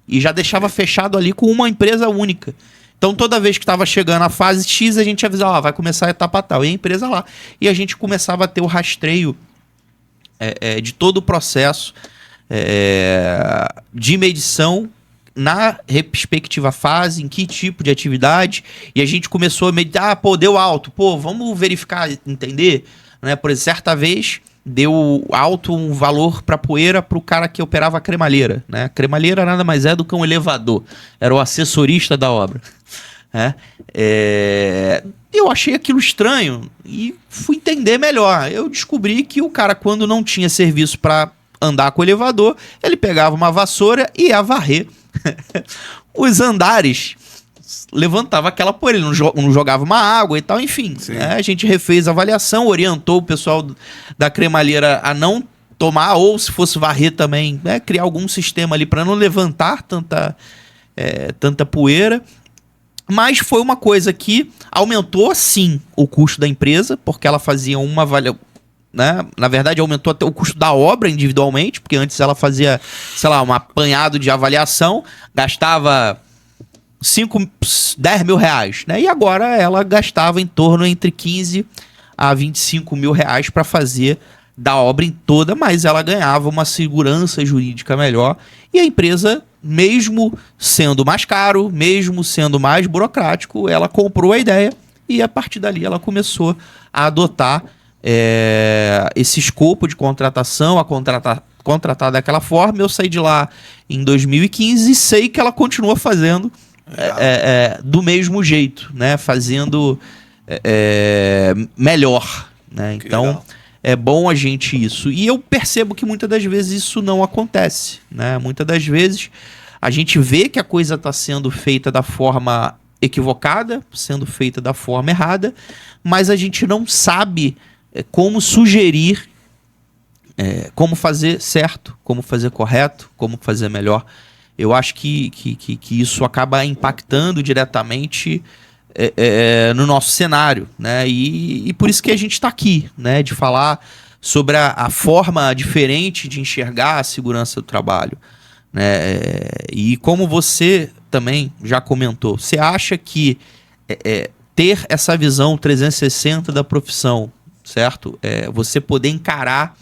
e já deixava fechado ali com uma empresa única. Então, toda vez que estava chegando a fase X, a gente avisava, vai começar a etapa tal. E a empresa lá. E a gente começava a ter o rastreio de todo o processo de medição na respectiva fase, em que tipo de atividade. E a gente começou a medir, deu alto. Vamos verificar, entender. Né? Por exemplo, certa vez, deu alto um valor para poeira para o cara que operava a cremalheira. Né? A cremalheira nada mais é do que um elevador. Era o assessorista da obra. Eu achei aquilo estranho e fui entender melhor. Eu descobri que o cara, quando não tinha serviço para andar com o elevador, ele pegava uma vassoura e ia varrer os andares, levantava aquela poeira, ele não jogava uma água e tal, enfim. A gente refez a avaliação, orientou o pessoal da cremalheira a não tomar, ou se fosse varrer também, criar algum sistema ali para não levantar tanta poeira. Mas foi uma coisa que aumentou, sim, o custo da empresa, porque ela fazia uma avaliação, né? Na verdade, aumentou até o custo da obra individualmente, porque antes ela fazia, sei lá, um apanhado de avaliação, gastava 10 mil reais, né? E agora ela gastava em torno entre 15 a 25 mil reais para fazer da obra em toda, mas ela ganhava uma segurança jurídica melhor. E a empresa, mesmo sendo mais caro, mesmo sendo mais burocrático, ela comprou a ideia e a partir dali ela começou a adotar esse escopo de contratação, a contratar daquela forma. Eu saí de lá em 2015 e sei que ela continua fazendo do mesmo jeito, né? Fazendo melhor, né? Então legal. é bom a gente isso. E eu percebo que muitas das vezes isso não acontece, né? Muitas das vezes a gente vê que a coisa está sendo feita da forma equivocada, sendo feita da forma errada, mas a gente não sabe como sugerir, como fazer certo, como fazer correto, como fazer melhor. Eu acho que isso acaba impactando diretamente no nosso cenário, né? E por isso que a gente está aqui, né? De falar sobre a forma diferente de enxergar a segurança do trabalho, né? E como você também já comentou, você acha que ter essa visão 360 da profissão, certo? Você poder encarar,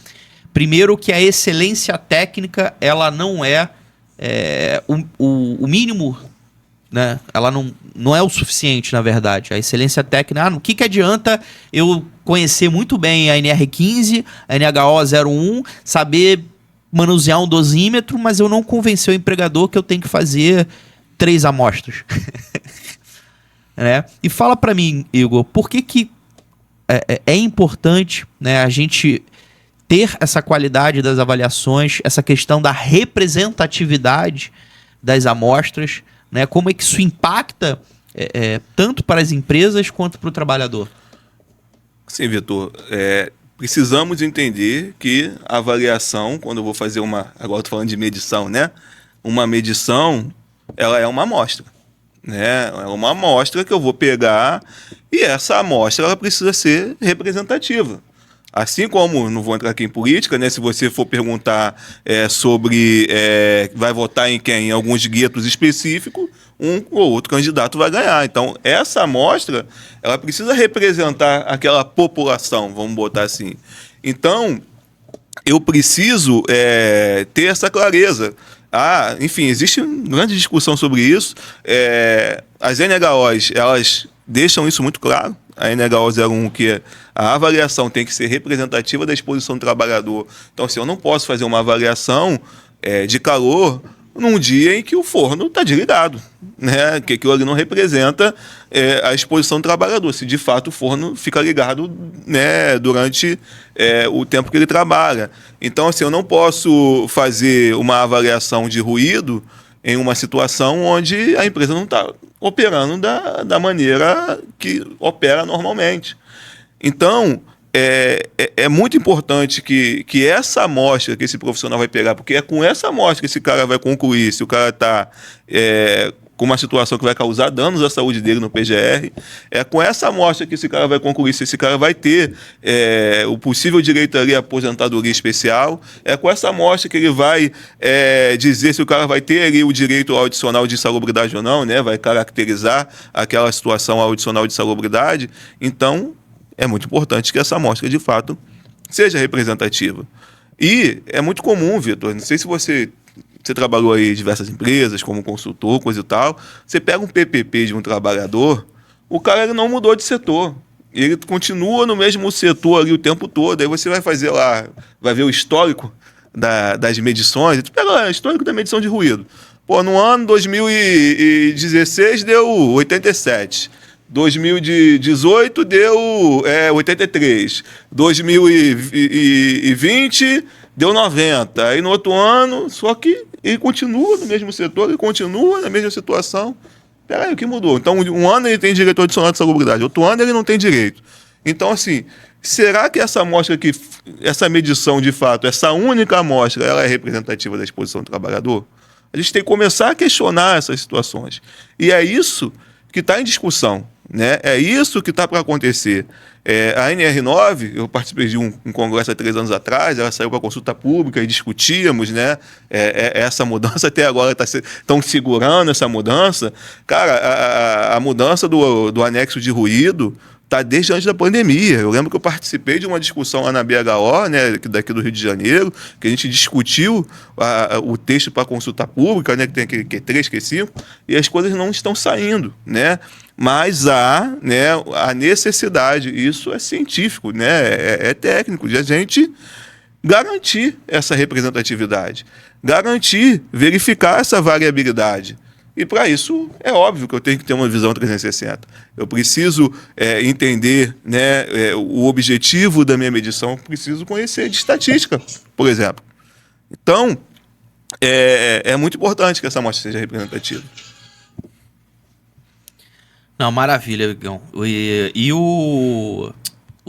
primeiro, que a excelência técnica ela não é o mínimo, né? Ela não é o suficiente, na verdade. A excelência técnica, no que adianta eu conhecer muito bem a NR15, a NHO01, saber manusear um dosímetro, mas eu não convencer o empregador que eu tenho que fazer 3 amostras. Né? E fala para mim, Igor, por que é importante, né, a gente ter essa qualidade das avaliações, essa questão da representatividade das amostras, né? Como é que isso impacta tanto para as empresas quanto para o trabalhador? Sim, Vitor. Precisamos entender que a avaliação, quando eu vou fazer agora estou falando de medição, né? Uma medição, ela é uma amostra, né? É uma amostra que eu vou pegar e essa amostra ela precisa ser representativa. Assim como, não vou entrar aqui em política, né? Se você for perguntar sobre vai votar em quem, em alguns guetos específicos, um ou outro candidato vai ganhar. Então, essa amostra, ela precisa representar aquela população, vamos botar assim. Então, eu preciso ter essa clareza. Enfim, existe uma grande discussão sobre isso. As NHOs, elas deixam isso muito claro. A NHO 01, que a avaliação tem que ser representativa da exposição do trabalhador. Então, assim, eu não posso fazer uma avaliação de calor num dia em que o forno está desligado, né? Que aquilo ali não representa a exposição do trabalhador, se de fato o forno fica ligado, né, durante o tempo que ele trabalha. Então, assim, eu não posso fazer uma avaliação de ruído em uma situação onde a empresa não está operando da maneira que opera normalmente. Então, é muito importante que essa amostra que esse profissional vai pegar, porque é com essa amostra que esse cara vai concluir se o cara está com uma situação que vai causar danos à saúde dele no PGR, é com essa amostra que esse cara vai concluir se esse cara vai ter o possível direito ali à aposentadoria especial, é com essa amostra que ele vai dizer se o cara vai ter ali o direito ao adicional de insalubridade ou não, né? Vai caracterizar aquela situação ao adicional de insalubridade. Então, é muito importante que essa amostra, de fato, seja representativa. E é muito comum, Vitor, não sei se você trabalhou aí em diversas empresas, como consultor, coisa e tal, você pega um PPP de um trabalhador, o cara ele não mudou de setor. Ele continua no mesmo setor ali o tempo todo. Aí você vai fazer lá, vai ver o histórico das medições, tu pega lá o histórico da medição de ruído. Pô, no ano 2016 deu 87. 2018 deu 83, 2020 deu 90, aí no outro ano, só que ele continua no mesmo setor, ele continua na mesma situação. Peraí, o que mudou? Então, um ano ele tem direito ao adicional de salubridade, outro ano ele não tem direito. Então, assim, será que essa amostra aqui, essa medição de fato, essa única amostra, ela é representativa da exposição do trabalhador? A gente tem que começar a questionar essas situações. E é isso que está em discussão, né? É isso que está para acontecer. A NR9, eu participei de um congresso há 3 anos atrás, ela saiu para consulta pública e discutíamos, né? Essa mudança até agora estão segurando essa mudança. Cara, a mudança do anexo de ruído está desde antes da pandemia. Eu lembro que eu participei de uma discussão lá na BHO, né, daqui do Rio de Janeiro, que a gente discutiu o texto para consulta pública, né, que tem Q3, Q5, e as coisas não estão saindo, né? Mas há, né, a necessidade, isso é científico, né, é técnico, de a gente garantir essa representatividade, garantir, verificar essa variabilidade. E para isso, é óbvio que eu tenho que ter uma visão 360. Eu preciso entender, né, o objetivo da minha medição, preciso conhecer de estatística, por exemplo. Então, é muito importante que essa amostra seja representativa. Não, maravilha, Igão. E o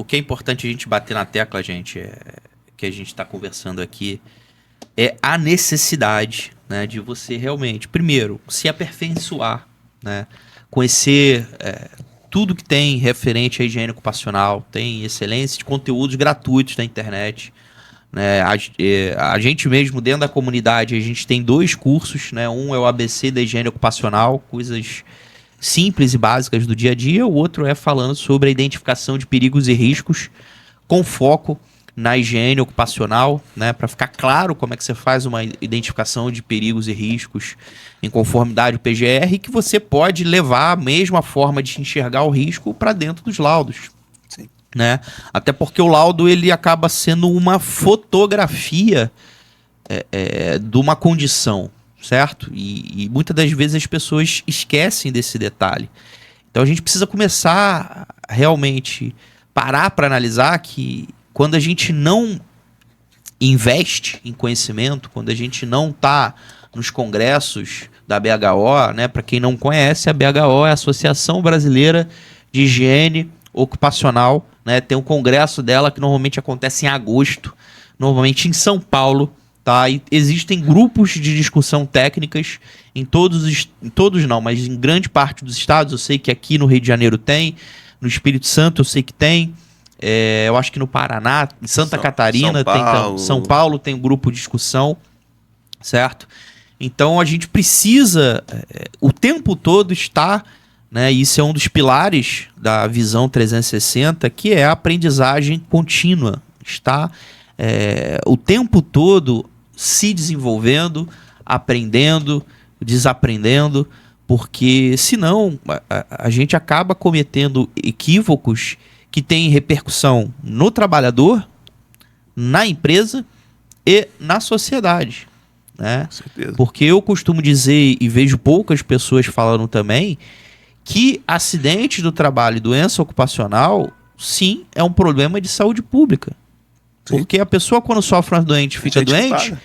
que é importante a gente bater na tecla, gente, que a gente está conversando aqui, é a necessidade, né, de você realmente, primeiro, se aperfeiçoar, né, conhecer tudo que tem referente à higiene ocupacional, tem excelência de conteúdos gratuitos na internet, né, a gente mesmo dentro da comunidade, a gente tem 2 cursos, né, um é o ABC da higiene ocupacional, coisas simples e básicas do dia a dia, o outro é falando sobre a identificação de perigos e riscos com foco na higiene ocupacional, né, para ficar claro como é que você faz uma identificação de perigos e riscos em conformidade ao PGR, que você pode levar a mesma forma de enxergar o risco para dentro dos laudos. Sim. Né? Até porque o laudo ele acaba sendo uma fotografia de uma condição, certo? E muitas das vezes as pessoas esquecem desse detalhe. Então a gente precisa começar a realmente parar para analisar que quando a gente não investe em conhecimento, quando a gente não está nos congressos da BHO, né? Para quem não conhece, a BHO é a Associação Brasileira de Higiene Ocupacional, né? Tem um congresso dela que normalmente acontece em agosto, normalmente em São Paulo, tá? E existem grupos de discussão técnicas em todos não, mas em grande parte dos estados. Eu sei que aqui no Rio de Janeiro tem, no Espírito Santo eu sei que tem. Eu acho que no Paraná, em Santa Catarina, São Paulo tem um grupo de discussão, certo? Então a gente precisa o tempo todo estar, né? Isso é um dos pilares da visão 360, que é a aprendizagem contínua. Está o tempo todo se desenvolvendo, aprendendo, desaprendendo, porque senão a gente acaba cometendo equívocos que tem repercussão no trabalhador, na empresa e na sociedade, né? Com certeza. Porque eu costumo dizer, e vejo poucas pessoas falando também, que acidente do trabalho e doença ocupacional, sim, é um problema de saúde pública. Sim. Porque a pessoa, quando sofre um doente, fica doente,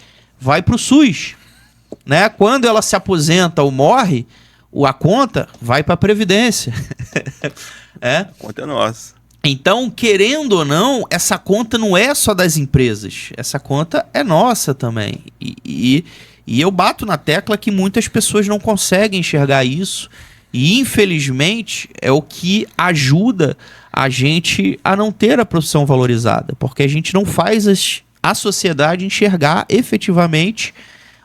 vai para o SUS, né? Quando ela se aposenta ou morre, a conta vai para a Previdência. A conta é nossa. Então, querendo ou não, essa conta não é só das empresas. Essa conta é nossa também. E eu bato na tecla que muitas pessoas não conseguem enxergar isso. E, infelizmente, é o que ajuda a gente a não ter a profissão valorizada. Porque a gente não faz a sociedade enxergar efetivamente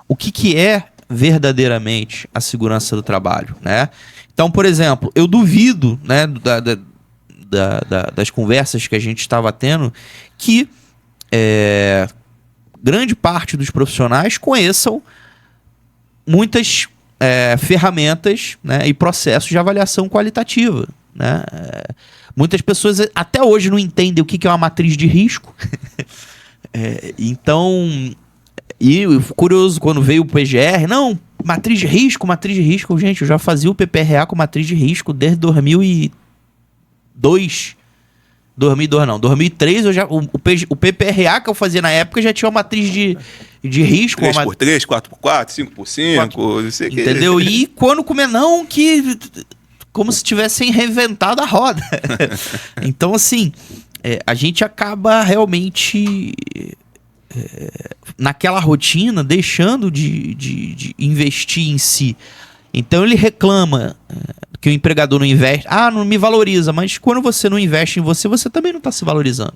o que é verdadeiramente a segurança do trabalho, né? Então, por exemplo, eu duvido, né, das conversas que a gente estava tendo, que grande parte dos profissionais conheçam muitas ferramentas, né, e processos de avaliação qualitativa, né? Muitas pessoas até hoje não entendem o que é uma matriz de risco. Então, e curioso, quando veio o PGR, não, matriz de risco, gente, eu já fazia o PPRA com matriz de risco desde 2003, o PPRA que eu fazia na época já tinha uma matriz de risco. 3x3, 4x4, 5x5, não sei o que. Entendeu? E quando como se tivessem reinventado a roda. Então, assim, a gente acaba realmente naquela rotina deixando de investir em si. Então ele reclama porque o empregador não investe, não me valoriza, mas quando você não investe em você, você também não está se valorizando.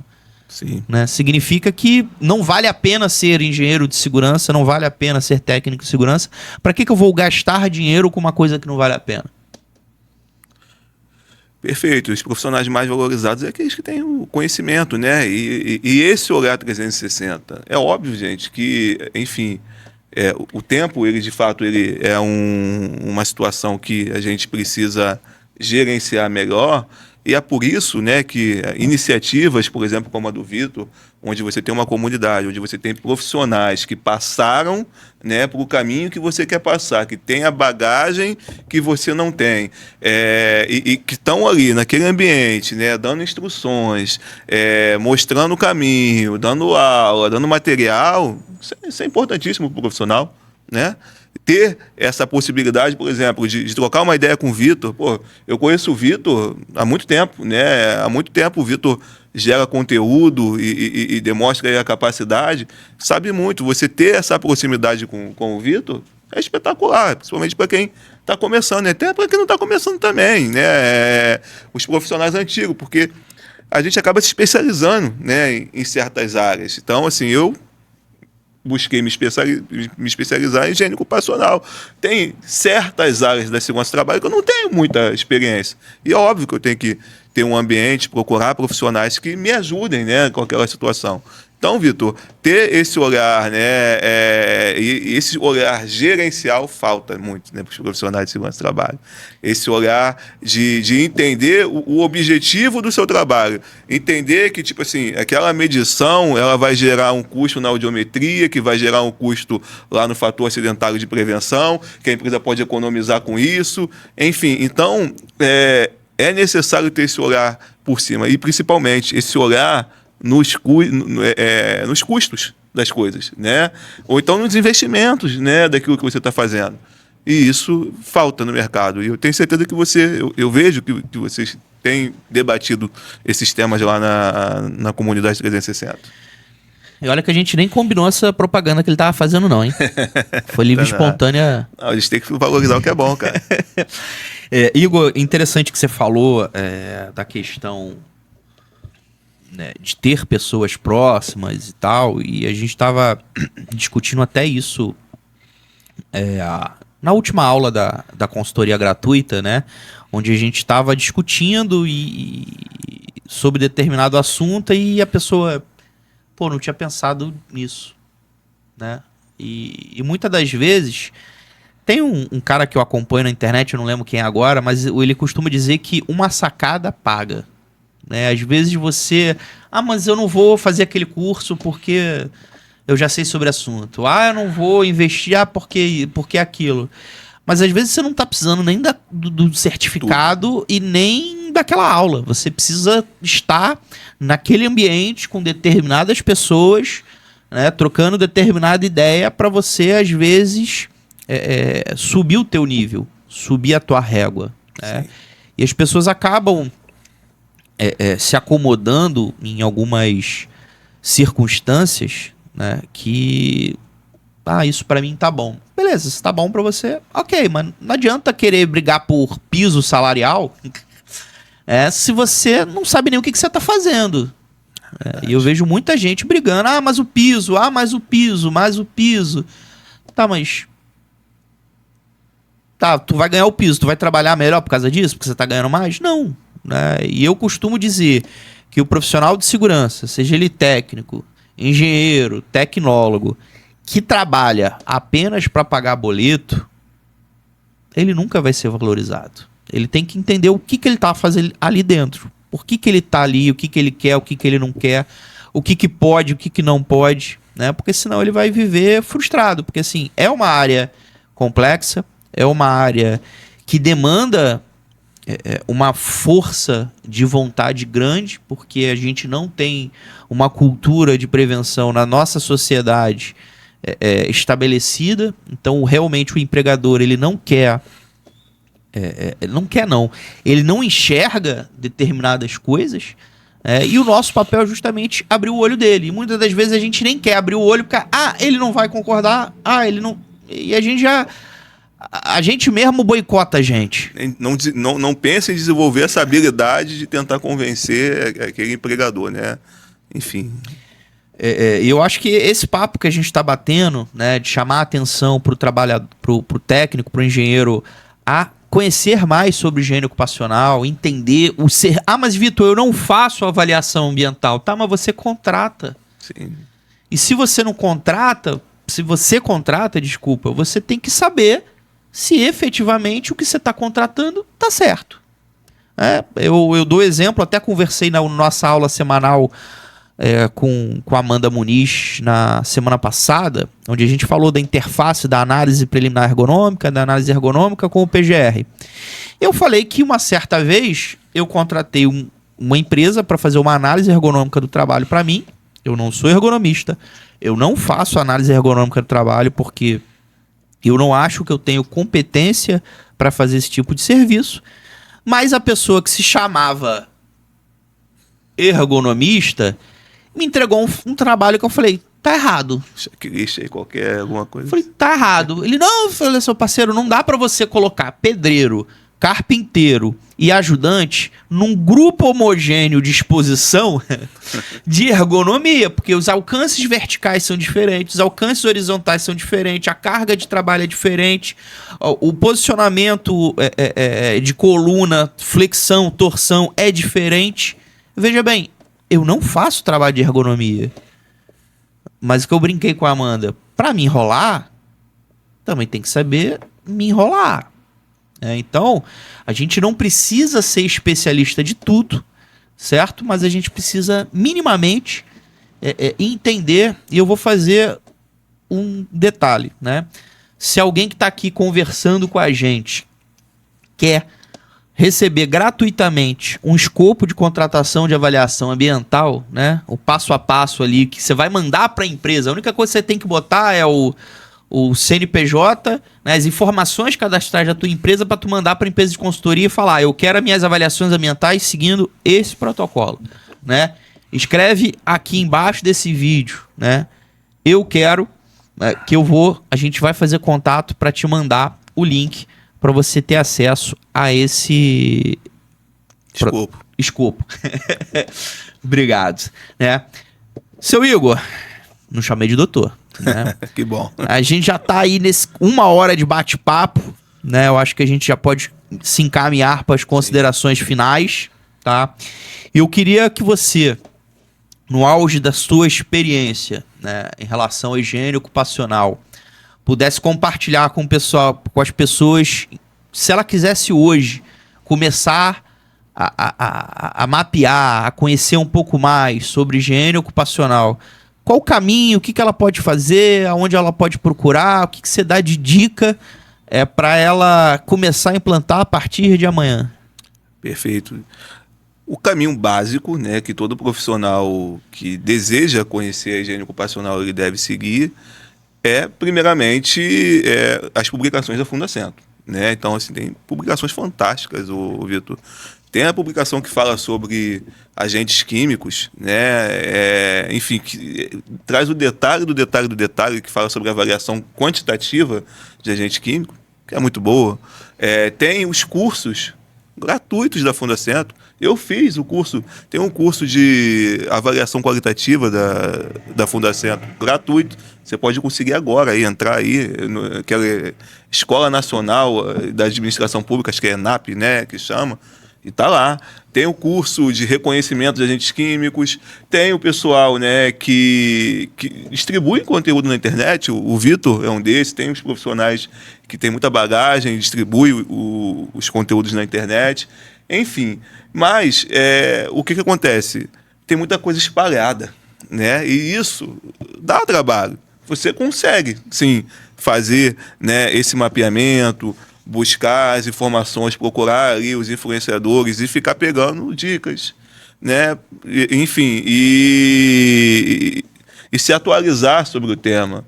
Sim. Né? Significa que não vale a pena ser engenheiro de segurança, não vale a pena ser técnico de segurança. Para que eu vou gastar dinheiro com uma coisa que não vale a pena? Perfeito. Os profissionais mais valorizados é aqueles que têm o conhecimento, né? E esse olhar 360. É óbvio, gente, que, enfim, o tempo, ele de fato, ele é uma situação que a gente precisa gerenciar melhor. E é por isso, né, que iniciativas, por exemplo, como a do Vitor, onde você tem uma comunidade, onde você tem profissionais que passaram, né, para o caminho que você quer passar, que tem a bagagem que você não tem, e que estão ali naquele ambiente, né, dando instruções, mostrando o caminho, dando aula, dando material, isso é importantíssimo para o profissional, né? Ter essa possibilidade, por exemplo, de trocar uma ideia com o Vitor. Pô, eu conheço o Vitor há muito tempo, né? Há muito tempo o Vitor gera conteúdo e demonstra aí a capacidade. Sabe muito. Você ter essa proximidade com o Vitor é espetacular, principalmente para quem está começando, né? Até para quem não está começando também, né? Os profissionais antigos, porque a gente acaba se especializando, né, em certas áreas. Então, assim, eu busquei me especializar em higiene ocupacional. Tem certas áreas da segurança do trabalho que eu não tenho muita experiência. E é óbvio que eu tenho que ter um ambiente, procurar profissionais que me ajudem, né, com aquela situação. Então, Vitor, ter esse olhar, né, e esse olhar gerencial falta muito, né, para os profissionais de segurança do trabalho. Esse olhar de entender o objetivo do seu trabalho. Entender que, tipo assim, aquela medição, ela vai gerar um custo na audiometria, que vai gerar um custo lá no fator acidentário de prevenção, que a empresa pode economizar com isso. Enfim, então, é necessário ter esse olhar por cima. E, principalmente, esse olhar nos custos das coisas, né? Ou então nos investimentos, né, daquilo que você está fazendo. E isso falta no mercado. E eu tenho certeza que eu vejo que vocês têm debatido esses temas lá na comunidade 360. E olha que a gente nem combinou essa propaganda que ele tava fazendo não, hein? Foi livre espontânea. Não, a gente tem que valorizar o que é bom, cara. Igor, interessante que você falou da questão, né, de ter pessoas próximas e tal, e a gente estava discutindo até isso na última aula da consultoria gratuita, né, onde a gente estava discutindo sobre determinado assunto e a pessoa, não tinha pensado nisso, né, e muitas das vezes tem um cara que eu acompanho na internet, eu não lembro quem é agora, mas ele costuma dizer que uma sacada paga. Às vezes você... mas eu não vou fazer aquele curso porque eu já sei sobre o assunto. Eu não vou investir porque aquilo. Mas às vezes você não está precisando nem do certificado e nem daquela aula. Você precisa estar naquele ambiente com determinadas pessoas, né, trocando determinada ideia para você, às vezes, subir o teu nível, subir a tua régua. Né? E as pessoas acabam se acomodando em algumas circunstâncias, né, que isso pra mim tá bom. Beleza, se tá bom pra você, ok, mas não adianta querer brigar por piso salarial se você não sabe nem o que você tá fazendo. E eu vejo muita gente brigando, mas o piso, mais o piso, mais o piso. Mas... tu vai ganhar o piso, tu vai trabalhar melhor por causa disso? Porque você tá ganhando mais? Não. E eu costumo dizer que o profissional de segurança, seja ele técnico, engenheiro, tecnólogo, que trabalha apenas para pagar boleto, ele nunca vai ser valorizado. Ele tem que entender o que ele está fazendo ali dentro, por que ele está ali, o que ele quer, o que ele não quer, o que pode, o que não pode, né? Porque senão ele vai viver frustrado, porque assim, é uma área complexa, é uma área que demanda uma força de vontade grande, porque a gente não tem uma cultura de prevenção na nossa sociedade estabelecida. Então, realmente, o empregador ele não quer... ele não enxerga determinadas coisas, e o nosso papel é justamente abrir o olho dele. E muitas das vezes a gente nem quer abrir o olho porque ele não vai concordar, ele não... E a gente já... A gente mesmo boicota a gente. Não pensa em desenvolver essa habilidade de tentar convencer aquele empregador, né? Enfim. Eu acho que esse papo que a gente está batendo, né, de chamar a atenção para o trabalhador, pro técnico, para o engenheiro, a conhecer mais sobre higiene ocupacional, entender o ser. Ah, mas Vitor, eu não faço avaliação ambiental. Tá, mas você contrata. Sim. E se você não contrata, desculpa, você tem que saber se efetivamente o que você está contratando está certo. Eu dou exemplo, até conversei na nossa aula semanal com a Amanda Muniz na semana passada, onde a gente falou da interface da análise preliminar ergonômica, da análise ergonômica com o PGR. Eu falei que uma certa vez eu contratei uma empresa para fazer uma análise ergonômica do trabalho para mim. Eu não sou ergonomista, eu não faço análise ergonômica do trabalho porque eu não acho que eu tenho competência para fazer esse tipo de serviço, mas a pessoa que se chamava ergonomista me entregou um trabalho que eu falei, tá errado. Checklist aí, alguma coisa. Eu falei, tá errado. Ele, não, eu falei, seu parceiro, não dá para você colocar pedreiro, carpinteiro e ajudante num grupo homogêneo de exposição de ergonomia, porque os alcances verticais são diferentes, os alcances horizontais são diferentes, a carga de trabalho é diferente, o posicionamento de coluna, flexão, torção é diferente. Veja bem, eu não faço trabalho de ergonomia, mas o que eu brinquei com a Amanda, para me enrolar, também tem que saber me enrolar. Então, a gente não precisa ser especialista de tudo, certo? Mas a gente precisa minimamente entender, e eu vou fazer um detalhe, né? Se alguém que está aqui conversando com a gente quer receber gratuitamente um escopo de contratação de avaliação ambiental, né? O passo a passo ali que você vai mandar para a empresa, a única coisa que você tem que botar é o CNPJ, né, as informações cadastrais da tua empresa para tu mandar para a empresa de consultoria e falar, eu quero as minhas avaliações ambientais seguindo esse protocolo, né? Escreve aqui embaixo desse vídeo, né? Eu quero a gente vai fazer contato para te mandar o link para você ter acesso a esse escopo. Obrigado, né? Seu Igor, não chamei de doutor. Né? Que bom. A gente já tá aí nesse 1 hora de bate-papo, né? Eu acho que a gente já pode se encaminhar para as considerações finais, tá? Eu queria que você, no auge da sua experiência, né, em relação à higiene ocupacional, pudesse compartilhar com o pessoal, com as pessoas, se ela quisesse hoje começar a mapear, a conhecer um pouco mais sobre higiene ocupacional. Qual o caminho, o que ela pode fazer, aonde ela pode procurar, o que você dá de dica para ela começar a implantar a partir de amanhã? Perfeito. O caminho básico, né, que todo profissional que deseja conhecer a higiene ocupacional ele deve seguir primeiramente, as publicações da Fundacentro, né? Então, assim, tem publicações fantásticas, Vitor. Tem a publicação que fala sobre agentes químicos, né? Enfim, que traz o detalhe do detalhe do detalhe, que fala sobre a avaliação quantitativa de agente químico, que é muito boa. Tem os cursos gratuitos da Fundacentro. Eu fiz o curso, tem um curso de avaliação qualitativa da Fundacentro, gratuito. Você pode conseguir agora entrar aí, naquela Escola Nacional da Administração Pública, acho que é ENAP, né, que chama. E tá lá. Tem o curso de reconhecimento de agentes químicos, tem o pessoal, né, que distribui conteúdo na internet, o Vitor é um desses, tem os profissionais que têm muita bagagem, distribui os conteúdos na internet, enfim. Mas o que acontece? Tem muita coisa espalhada, né, e isso dá trabalho. Você consegue, sim, fazer, né, esse mapeamento, buscar as informações, procurar ali os influenciadores e ficar pegando dicas, né? Enfim, e se atualizar sobre o tema.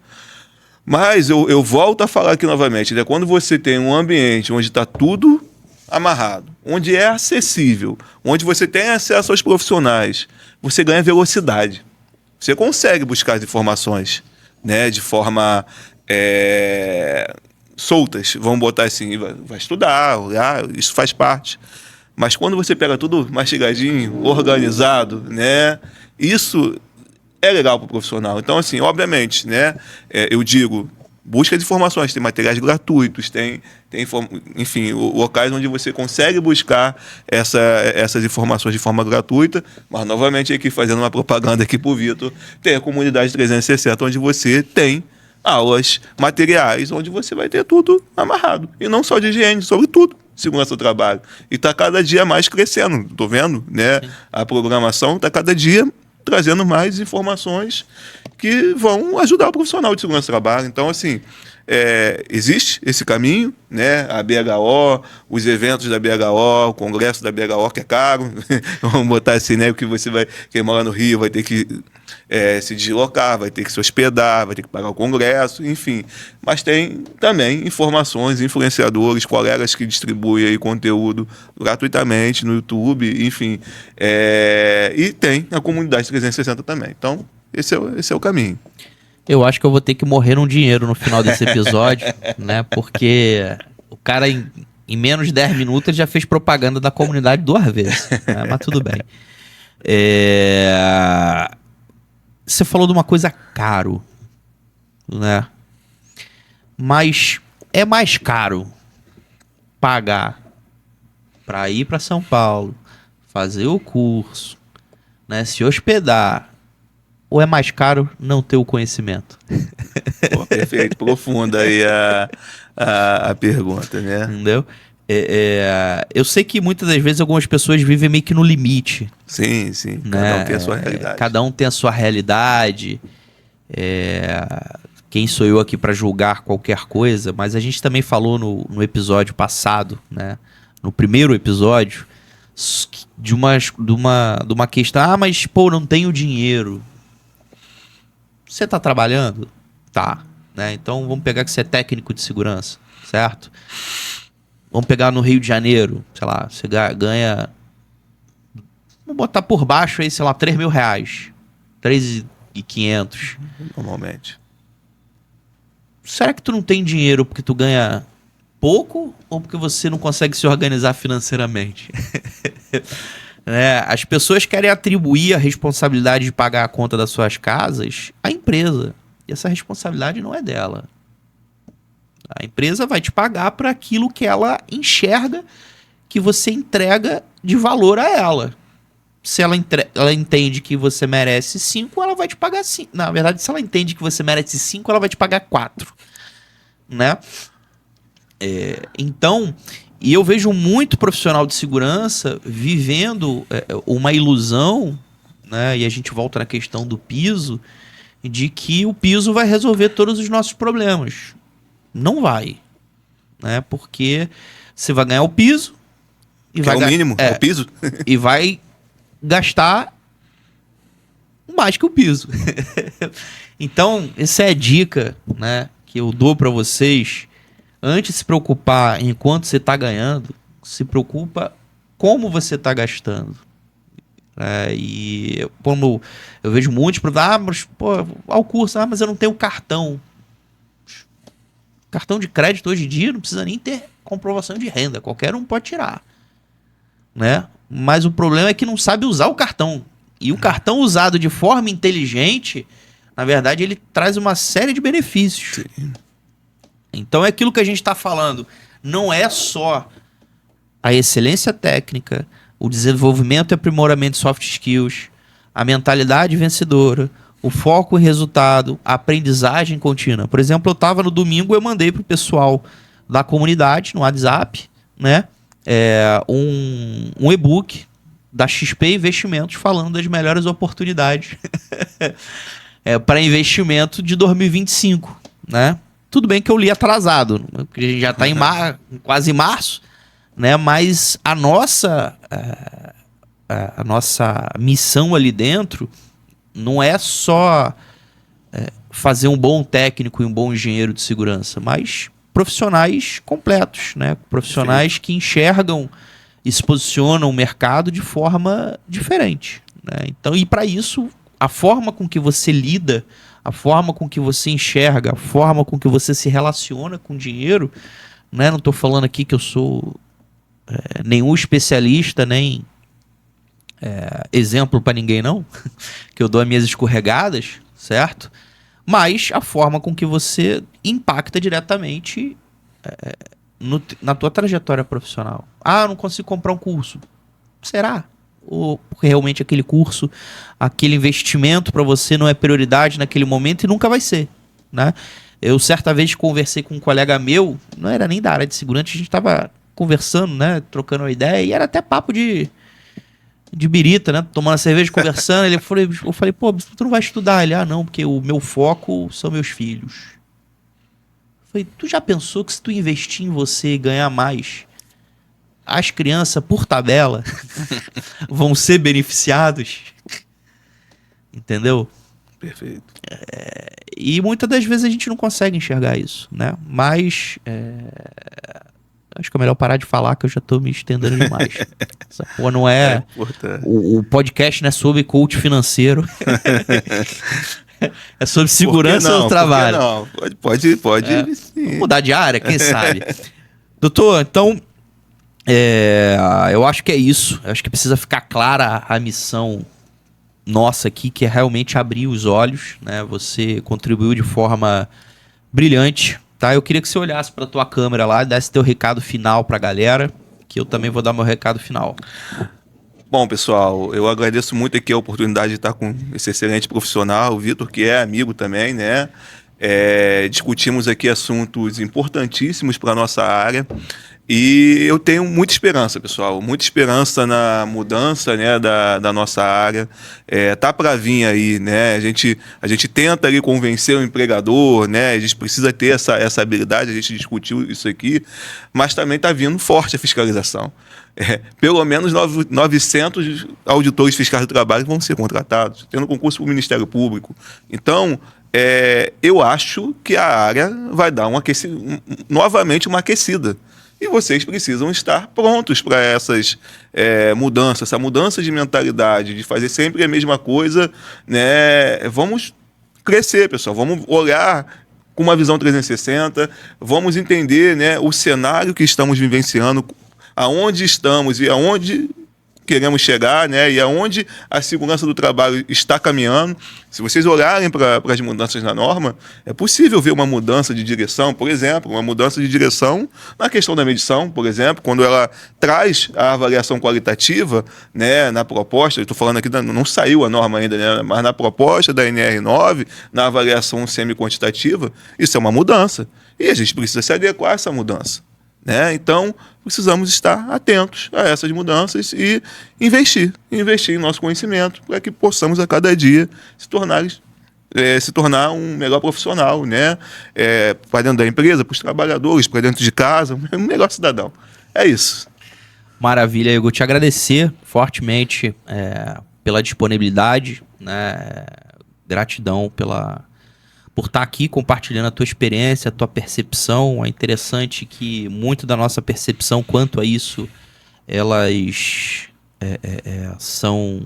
Mas eu volto a falar aqui novamente, né? Quando você tem um ambiente onde está tudo amarrado, onde é acessível, onde você tem acesso aos profissionais, você ganha velocidade. Você consegue buscar as informações, né, de forma soltas, vamos botar assim, vai estudar, olhar, isso faz parte. Mas quando você pega tudo mastigadinho, organizado, né? Isso é legal para o profissional. Então, assim, obviamente, né? Eu digo, busca de informações, tem materiais gratuitos, enfim, locais onde você consegue buscar essas informações de forma gratuita. Mas, novamente, aqui fazendo uma propaganda aqui para o Vitor, tem a comunidade 360, onde você tem aulas, materiais, onde você vai ter tudo amarrado. E não só de higiene, sobre tudo. Segurança do trabalho. E está cada dia mais crescendo, estou vendo, né? A programação está cada dia trazendo mais informações que vão ajudar o profissional de segurança do trabalho. Então, assim, existe esse caminho, né? A BHO, os eventos da BHO, o congresso da BHO, que é caro, vamos botar assim, né? Porque quem mora no Rio vai ter que se deslocar, vai ter que se hospedar, vai ter que pagar o congresso, enfim. Mas tem também informações, influenciadores, colegas que distribuem aí conteúdo gratuitamente no YouTube, enfim. E tem a comunidade 360 também. Então, esse é o caminho. Eu acho que eu vou ter que morrer num dinheiro no final desse episódio, né? Porque o cara, em menos de 10 minutos, ele já fez propaganda da comunidade 2 vezes. Né? Mas tudo bem. Você falou de uma coisa caro, né? Mas é mais caro pagar para ir para São Paulo, fazer o curso, né? Se hospedar, ou é mais caro não ter o conhecimento? Pô, perfeito, profunda aí a pergunta, né? Entendeu? Eu sei que muitas das vezes algumas pessoas vivem meio que no limite. Sim, né? Cada um tem a sua realidade. Cada um tem a sua realidade. Quem sou eu aqui para julgar qualquer coisa? Mas a gente também falou no episódio passado, né? No primeiro episódio, de uma questão. Mas pô, não tenho dinheiro. Você tá trabalhando? Tá. Né? Então vamos pegar que você é técnico de segurança, certo? Vamos pegar no Rio de Janeiro, sei lá, você ganha... Vamos botar por baixo aí, sei lá, R$3.000. 3.500. Normalmente. Será que tu não tem dinheiro porque tu ganha pouco ou porque você não consegue se organizar financeiramente? As pessoas querem atribuir a responsabilidade de pagar a conta das suas casas à empresa. E essa responsabilidade não é dela. A empresa vai te pagar por aquilo que ela enxerga que você entrega de valor a ela. Se ela entende que você merece 5, ela vai te pagar 5. Na verdade, se ela entende que você merece 5, ela vai te pagar 4. Né? Então, e eu vejo muito profissional de segurança vivendo uma ilusão, né? E a gente volta na questão do piso, de que o piso vai resolver todos os nossos problemas. Não vai, né? Porque você vai ganhar o piso e que vai é o mínimo, é o piso, e vai gastar mais que o piso. Então, essa é a dica, né, que eu dou para vocês. Antes de se preocupar em quanto você está ganhando, se preocupa como você está gastando. E como eu vejo muitos problemas, mas pô, ao curso, mas eu não tenho cartão. Cartão de crédito hoje em dia não precisa nem ter comprovação de renda. Qualquer um pode tirar. Né? Mas o problema é que não sabe usar o cartão. E o cartão usado de forma inteligente, na verdade, ele traz uma série de benefícios. Sim. Então é aquilo que a gente está falando. Não é só a excelência técnica, o desenvolvimento e aprimoramento de soft skills, a mentalidade vencedora, o foco em resultado, a aprendizagem contínua. Por exemplo, eu estava no domingo, eu mandei para o pessoal da comunidade, no WhatsApp, né, um e-book da XP Investimentos falando das melhores oportunidades para investimento de 2025. Né? Tudo bem que eu li atrasado, porque a gente já está em quase março, né, mas a nossa missão ali dentro não é só fazer um bom técnico e um bom engenheiro de segurança, mas profissionais completos, né? Profissionais que enxergam e se posicionam o mercado de forma diferente. Né? Então, e para isso, a forma com que você lida, a forma com que você enxerga, a forma com que você se relaciona com o dinheiro, né? Não estou falando aqui que eu sou nenhum especialista, nem exemplo para ninguém não, que eu dou as minhas escorregadas, certo? Mas a forma com que você impacta diretamente na tua trajetória profissional. Eu não consigo comprar um curso. Será? Ou porque realmente aquele curso, aquele investimento para você não é prioridade naquele momento e nunca vai ser, né? Eu certa vez conversei com um colega meu, não era nem da área de segurança, a gente estava conversando, né, trocando uma ideia, e era até papo de birita, né, tomando cerveja, conversando. Eu falei, pô, tu não vai estudar? Ele, não, porque o meu foco são meus filhos. Eu falei, tu já pensou que se tu investir em você e ganhar mais, as crianças, por tabela, vão ser beneficiados? Entendeu? Perfeito. E muitas das vezes a gente não consegue enxergar isso, né? Mas acho que é melhor parar de falar, que eu já tô me estendendo demais. Essa porra não é... o podcast não é sobre coach financeiro. É sobre segurança do trabalho. Não, pode Vamos mudar de área, quem sabe? Doutor, então... eu acho que é isso. Eu acho que precisa ficar clara a missão nossa aqui, que é realmente abrir os olhos, né? Você contribuiu de forma brilhante, tá? Eu queria que você olhasse para tua câmera lá e desse teu recado final para a galera, que eu também vou dar meu recado final. Bom, pessoal, eu agradeço muito aqui a oportunidade de estar com esse excelente profissional, o Vitor, que é amigo também, né? Discutimos aqui assuntos importantíssimos para a nossa área. E eu tenho muita esperança, pessoal, muita esperança na mudança, né, da nossa área. Tá para vir aí, né? A gente tenta ali convencer o empregador, né? A gente precisa ter essa habilidade, a gente discutiu isso aqui, mas também tá vindo forte a fiscalização. Pelo menos 900 auditores fiscais do trabalho vão ser contratados, tendo concurso para o Ministério Público. Então, eu acho que a área vai dar novamente uma aquecida. E vocês precisam estar prontos para essas mudanças, essa mudança de mentalidade, de fazer sempre a mesma coisa, né? Vamos crescer, pessoal, vamos olhar com uma visão 360, vamos entender, né, o cenário que estamos vivenciando, aonde estamos e aonde queremos chegar, né? E aonde a segurança do trabalho está caminhando. Se vocês olharem para as mudanças na norma, é possível ver uma mudança de direção, por exemplo, uma mudança de direção na questão da medição, por exemplo, quando ela traz a avaliação qualitativa, né, na proposta. Eu estou falando aqui, não saiu a norma ainda, né, mas na proposta da NR9, na avaliação semi-quantitativa, isso é uma mudança. E a gente precisa se adequar a essa mudança, né? Então, precisamos estar atentos a essas mudanças e investir em nosso conhecimento para que possamos a cada dia se tornar um melhor profissional, né? Para dentro da empresa, para os trabalhadores, para dentro de casa, um melhor cidadão. É isso. Maravilha, Igor. Te agradecer fortemente pela disponibilidade, né? Gratidão por estar aqui compartilhando a tua experiência, a tua percepção. É interessante que muito da nossa percepção quanto a isso, elas são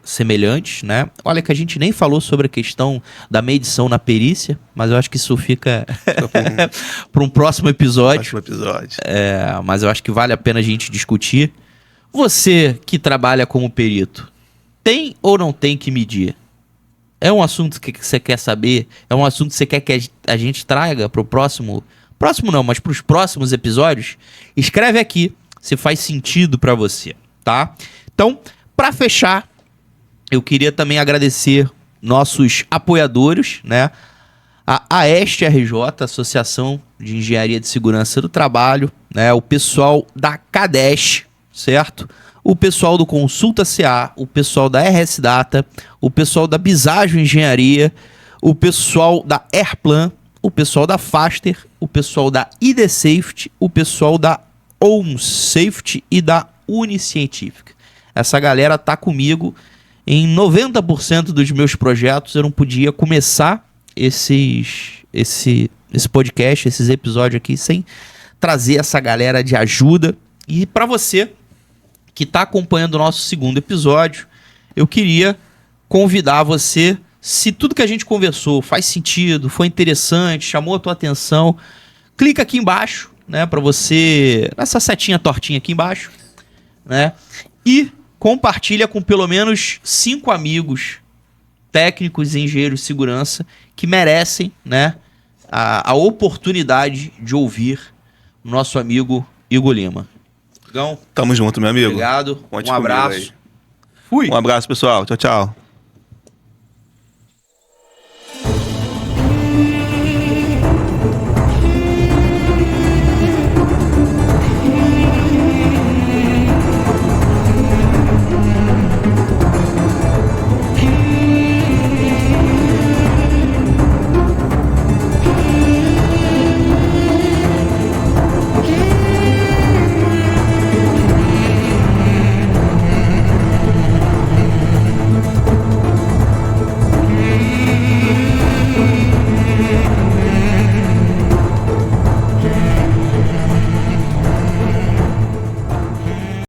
semelhantes, né? Olha que a gente nem falou sobre a questão da medição na perícia, mas eu acho que isso fica para um próximo episódio. Mas eu acho que vale a pena a gente discutir. Você que trabalha como perito, tem ou não tem que medir? É um assunto que você quer saber? É um assunto que você quer que a gente traga para o próximo não, mas para os próximos episódios? Escreve aqui se faz sentido para você, tá? Então, para fechar, eu queria também agradecer nossos apoiadores, né? A AEST RJ, Associação de Engenharia de Segurança do Trabalho, né? O pessoal da CADES, certo? O pessoal do Consulta CA, o pessoal da RS Data, o pessoal da Biságio Engenharia, o pessoal da Airplan, o pessoal da Faster, o pessoal da ID Safety, o pessoal da On Safety e da Uniscientific. Essa galera tá comigo em 90% dos meus projetos. Eu não podia começar esse podcast, esses episódios aqui, sem trazer essa galera de ajuda. E para você que está acompanhando o nosso segundo episódio, eu queria convidar você, se tudo que a gente conversou faz sentido, foi interessante, chamou a tua atenção, clica aqui embaixo, né, para você, nessa setinha tortinha aqui embaixo, né, e compartilha com pelo menos 5 amigos técnicos e engenheiros de segurança que merecem, né, a oportunidade de ouvir o nosso amigo Igor Lima. Igão, Tamo junto, meu amigo. obrigado, Conte um comigo abraço. aí. Fui. Um abraço, pessoal. Tchau, tchau.